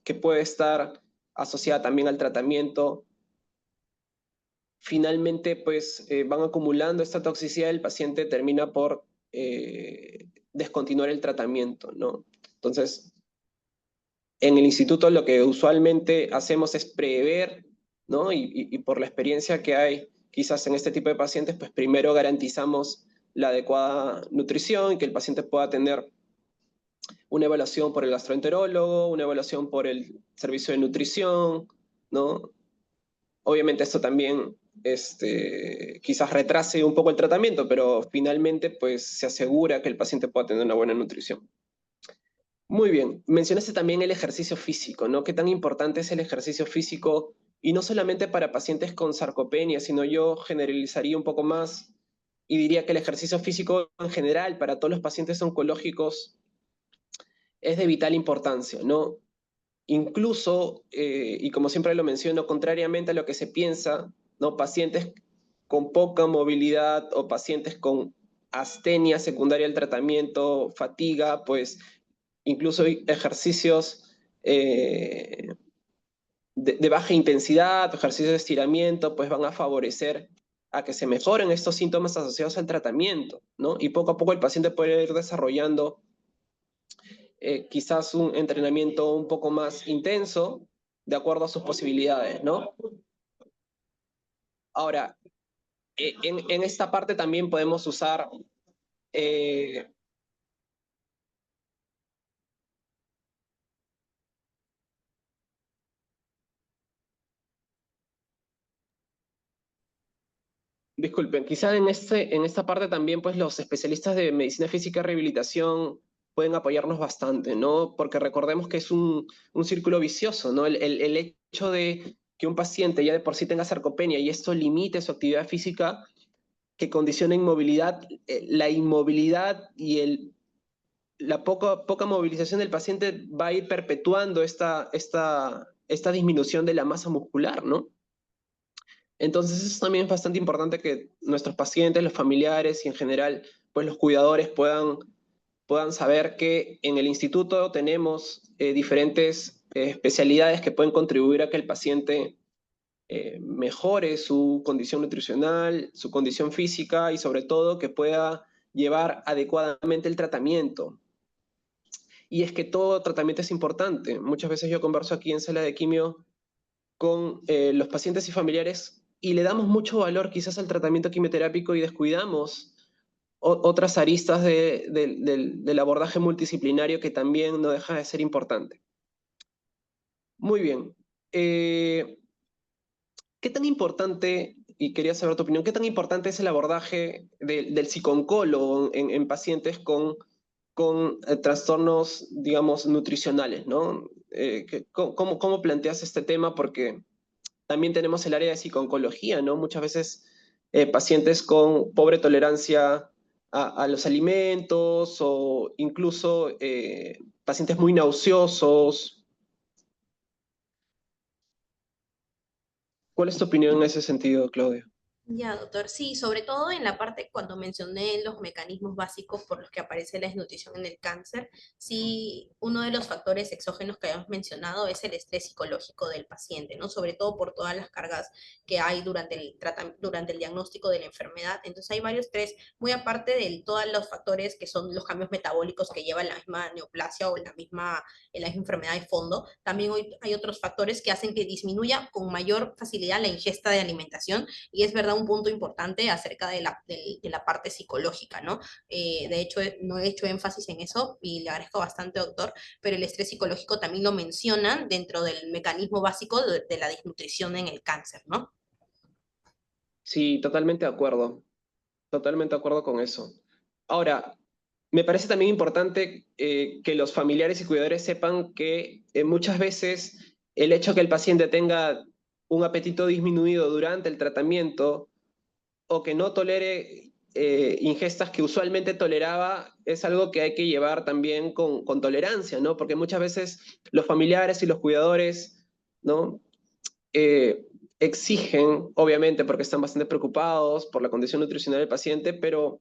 que puede estar asociada también al tratamiento. Finalmente, pues van acumulando esta toxicidad, el paciente termina por descontinuar el tratamiento, ¿no? Entonces, en el instituto lo que usualmente hacemos es prever, ¿no? Y por la experiencia que hay quizás en este tipo de pacientes, pues primero garantizamos la adecuada nutrición y que el paciente pueda tener una evaluación por el gastroenterólogo, una evaluación por el servicio de nutrición, ¿no? Obviamente esto también quizás retrase un poco el tratamiento, pero finalmente pues se asegura que el paciente pueda tener una buena nutrición. Muy bien, mencionaste también el ejercicio físico, ¿no? ¿Qué tan importante es el ejercicio físico? Y no solamente para pacientes con sarcopenia, sino yo generalizaría un poco más y diría que el ejercicio físico en general para todos los pacientes oncológicos es de vital importancia, ¿no? Incluso, y como siempre lo menciono, contrariamente a lo que se piensa, ¿no? Pacientes con poca movilidad o pacientes con astenia secundaria al tratamiento, fatiga, pues incluso ejercicios de baja intensidad, ejercicios de estiramiento, pues van a favorecer a que se mejoren estos síntomas asociados al tratamiento, ¿no? Y poco a poco el paciente puede ir desarrollando quizás un entrenamiento un poco más intenso, de acuerdo a sus posibilidades, ¿no? Ahora, en esta parte también podemos usar disculpen, quizás en esta parte también pues los especialistas de medicina física y rehabilitación pueden apoyarnos bastante, ¿no? Porque recordemos que es un círculo vicioso, ¿no? El hecho de que un paciente ya de por sí tenga sarcopenia y esto limite su actividad física, que condiciona inmovilidad, la inmovilidad y la poca movilización del paciente va a ir perpetuando esta disminución de la masa muscular, ¿no? Entonces eso también es bastante importante que nuestros pacientes, los familiares y en general, pues los cuidadores puedan saber que en el instituto tenemos diferentes especialidades que pueden contribuir a que el paciente mejore su condición nutricional, su condición física y sobre todo que pueda llevar adecuadamente el tratamiento. Y es que todo tratamiento es importante. Muchas veces yo converso aquí en sala de quimio con los pacientes y familiares y le damos mucho valor quizás al tratamiento quimioterápico y descuidamos otras aristas del abordaje multidisciplinario que también no deja de ser importante. Muy bien. ¿Qué tan importante, y quería saber tu opinión, qué tan importante es el abordaje del psicooncólogo en pacientes con trastornos, digamos, nutricionales, ¿no? ¿Cómo planteas este tema? Porque también tenemos el área de psicooncología, ¿no? Muchas veces pacientes con pobre tolerancia a los alimentos o incluso pacientes muy nauseosos. ¿Cuál es tu opinión en ese sentido, Claudia? Ya, doctor. Sí, sobre todo en la parte cuando mencioné los mecanismos básicos por los que aparece la desnutrición en el cáncer, sí, uno de los factores exógenos que habíamos mencionado es el estrés psicológico del paciente, ¿no? Sobre todo por todas las cargas que hay durante el diagnóstico de la enfermedad. Entonces hay varios estrés, muy aparte de todos los factores que son los cambios metabólicos que llevan la misma neoplasia o en la misma enfermedad de fondo, también hay otros factores que hacen que disminuya con mayor facilidad la ingesta de alimentación y es verdad un punto importante acerca de la parte psicológica, ¿no? De hecho, no he hecho énfasis en eso y le agradezco bastante, doctor, pero el estrés psicológico también lo mencionan dentro del mecanismo básico de la desnutrición en el cáncer, ¿no? Sí, totalmente de acuerdo con eso. Ahora, me parece también importante que los familiares y cuidadores sepan que muchas veces el hecho que el paciente tenga un apetito disminuido durante el tratamiento o que no tolere ingestas que usualmente toleraba es algo que hay que llevar también con tolerancia, ¿no? Porque muchas veces los familiares y los cuidadores, ¿no? Exigen, obviamente, porque están bastante preocupados por la condición nutricional del paciente, pero,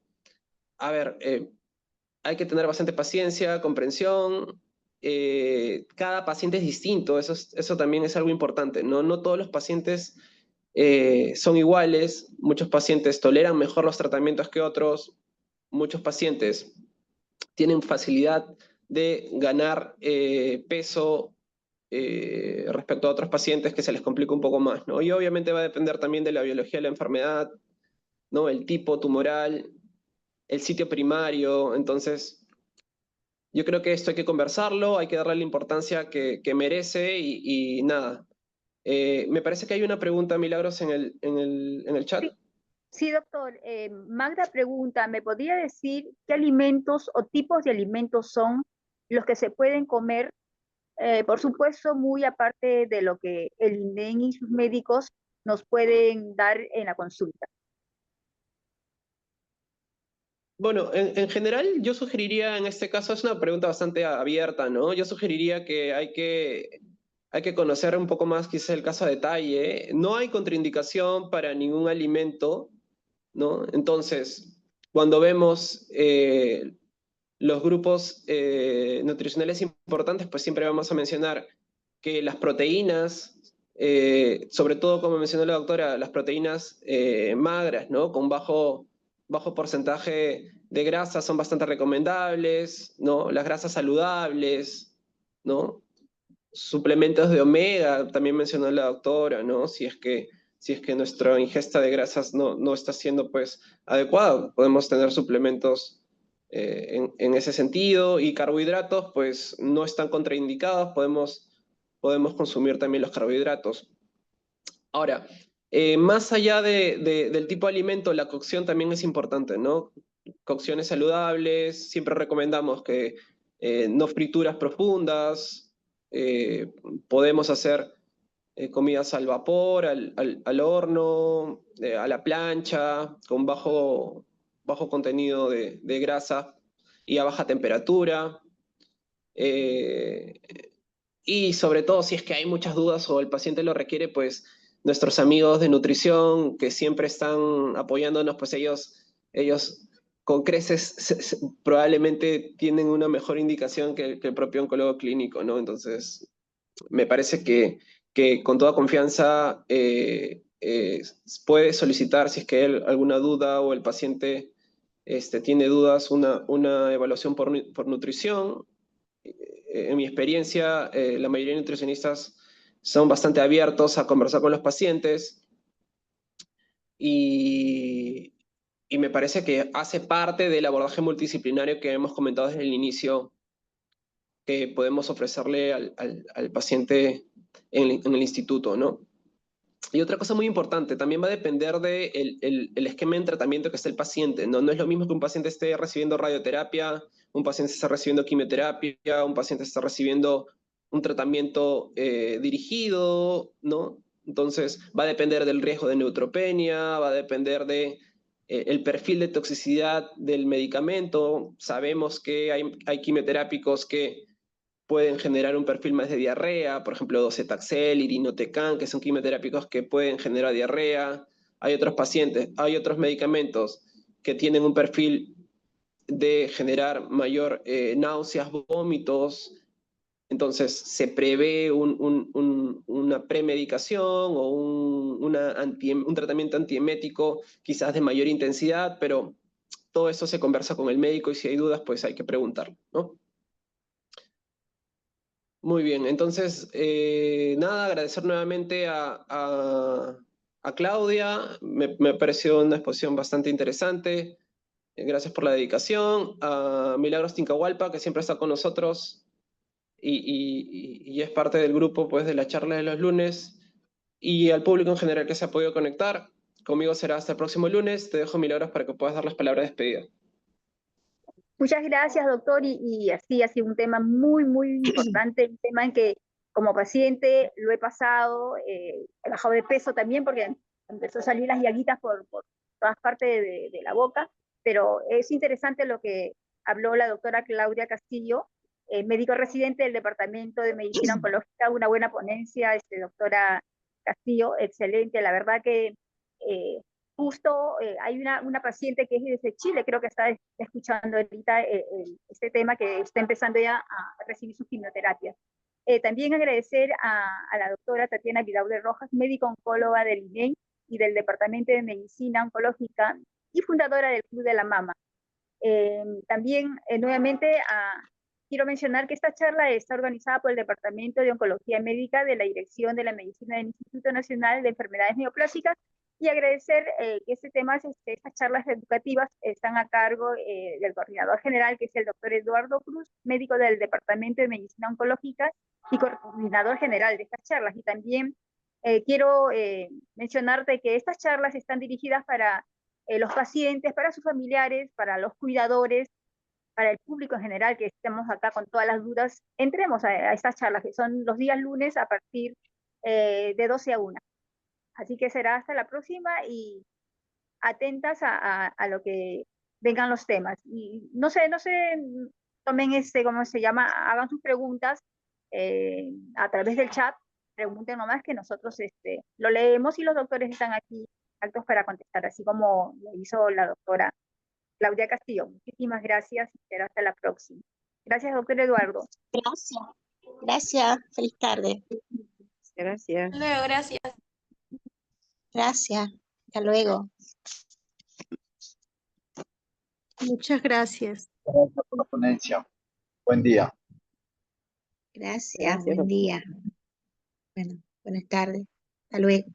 a ver, hay que tener bastante paciencia, comprensión. Cada paciente es distinto, eso también es algo importante, ¿no? No todos los pacientes son iguales, muchos pacientes toleran mejor los tratamientos que otros, muchos pacientes tienen facilidad de ganar peso respecto a otros pacientes que se les complica un poco más, ¿no? Y obviamente va a depender también de la biología de la enfermedad, ¿no? El tipo tumoral, el sitio primario, entonces yo creo que esto hay que conversarlo, hay que darle la importancia que merece y nada. Me parece que hay una pregunta, Milagros, en el chat. Sí, sí, doctor. Magda pregunta, ¿me podría decir qué alimentos o tipos de alimentos son los que se pueden comer? Por supuesto, muy aparte de lo que el INEM y sus médicos nos pueden dar en la consulta. Bueno, en general yo sugeriría en este caso, es una pregunta bastante abierta, ¿no? Yo sugeriría que hay que conocer un poco más quizás el caso a detalle. No hay contraindicación para ningún alimento, ¿no? Entonces, cuando vemos los grupos nutricionales importantes, pues siempre vamos a mencionar que las proteínas, sobre todo como mencionó la doctora, las proteínas magras, ¿no? Con bajo porcentaje de grasa son bastante recomendables, ¿no? Las grasas saludables, ¿no? Suplementos de omega, también mencionó la doctora, ¿no? Si es que nuestra ingesta de grasas no está siendo pues adecuada, podemos tener suplementos en ese sentido y carbohidratos pues no están contraindicados, podemos consumir también los carbohidratos. Ahora, más allá del tipo de alimento, la cocción también es importante, ¿no? Cocciones saludables, siempre recomendamos que no frituras profundas, eh, podemos hacer comidas al vapor, al horno, a la plancha, con bajo contenido de grasa y a baja temperatura. Eh, y sobre todo, si es que hay muchas dudas o el paciente lo requiere, pues nuestros amigos de nutrición que siempre están apoyándonos, pues ellos con creces probablemente tienen una mejor indicación que el propio oncólogo clínico, ¿no? Entonces, me parece que con toda confianza puede solicitar, si es que hay alguna duda o el paciente tiene dudas, una evaluación por nutrición. En mi experiencia, la mayoría de nutricionistas son bastante abiertos a conversar con los pacientes y me parece que hace parte del abordaje multidisciplinario que hemos comentado desde el inicio, que podemos ofrecerle al paciente en el instituto, ¿no? Y otra cosa muy importante, también va a depender del el esquema de tratamiento que esté el paciente, ¿no? No es lo mismo que un paciente esté recibiendo radioterapia, un paciente esté recibiendo quimioterapia, un paciente esté recibiendo un tratamiento dirigido, ¿no? Entonces, va a depender del riesgo de neutropenia, va a depender de el perfil de toxicidad del medicamento. Sabemos que hay quimioterápicos que pueden generar un perfil más de diarrea, por ejemplo, docetaxel, irinotecan, que son quimioterápicos que pueden generar diarrea. Hay otros pacientes, hay otros medicamentos que tienen un perfil de generar mayor náuseas, vómitos. Entonces, se prevé una premedicación o un tratamiento antiemético quizás de mayor intensidad, pero todo eso se conversa con el médico y si hay dudas, pues hay que preguntar, ¿no? Muy bien, entonces, nada, agradecer nuevamente a Claudia, me pareció una exposición bastante interesante, gracias por la dedicación, a Milagros Tincahualpa, que siempre está con nosotros y es parte del grupo pues, de la charla de los lunes, y al público en general que se ha podido conectar. Conmigo será hasta el próximo lunes, te dejo Milagros para que puedas dar las palabras de despedida. Muchas gracias, doctor, y así ha sido un tema muy, muy importante, un tema en que como paciente lo he pasado, he bajado de peso también porque empezó a salir las llaguitas por todas partes de la boca, pero es interesante lo que habló la doctora Claudia Castillo, médico residente del Departamento de Medicina Oncológica, una buena ponencia, doctora Castillo, excelente, la verdad que justo hay una paciente que es desde Chile, creo que está escuchando ahorita este tema, que está empezando ya a recibir su quimioterapia. También agradecer a la doctora Tatiana Vidaurre Rojas, médica oncóloga del INEM y del Departamento de Medicina Oncológica y fundadora del Club de la Mama. También, nuevamente, quiero mencionar que esta charla está organizada por el Departamento de Oncología Médica de la Dirección de la Medicina del Instituto Nacional de Enfermedades Neoplásicas y agradecer que este tema, estas charlas educativas están a cargo del coordinador general, que es el doctor Eduardo Cruz, médico del Departamento de Medicina Oncológica y coordinador general de estas charlas. Y también quiero mencionarte que estas charlas están dirigidas para los pacientes, para sus familiares, para los cuidadores, para el público en general, que estemos acá con todas las dudas. Entremos a estas charlas, que son los días lunes a partir de 12 a 1. Así que será hasta la próxima y atentas a lo que vengan los temas. Y no sé, tomen ¿cómo se llama? Hagan sus preguntas a través del chat, pregunten nomás que nosotros lo leemos y los doctores están aquí actos para contestar, así como lo hizo la doctora Claudia Castillo. Muchísimas gracias y será hasta la próxima. Gracias, doctor Eduardo. Gracias. Gracias. Feliz tarde. Gracias. Luego, gracias. Gracias. Hasta luego. Muchas gracias. Gracias por la ponencia. Buen día. Gracias. Buen día. Bueno, buenas tardes. Hasta luego.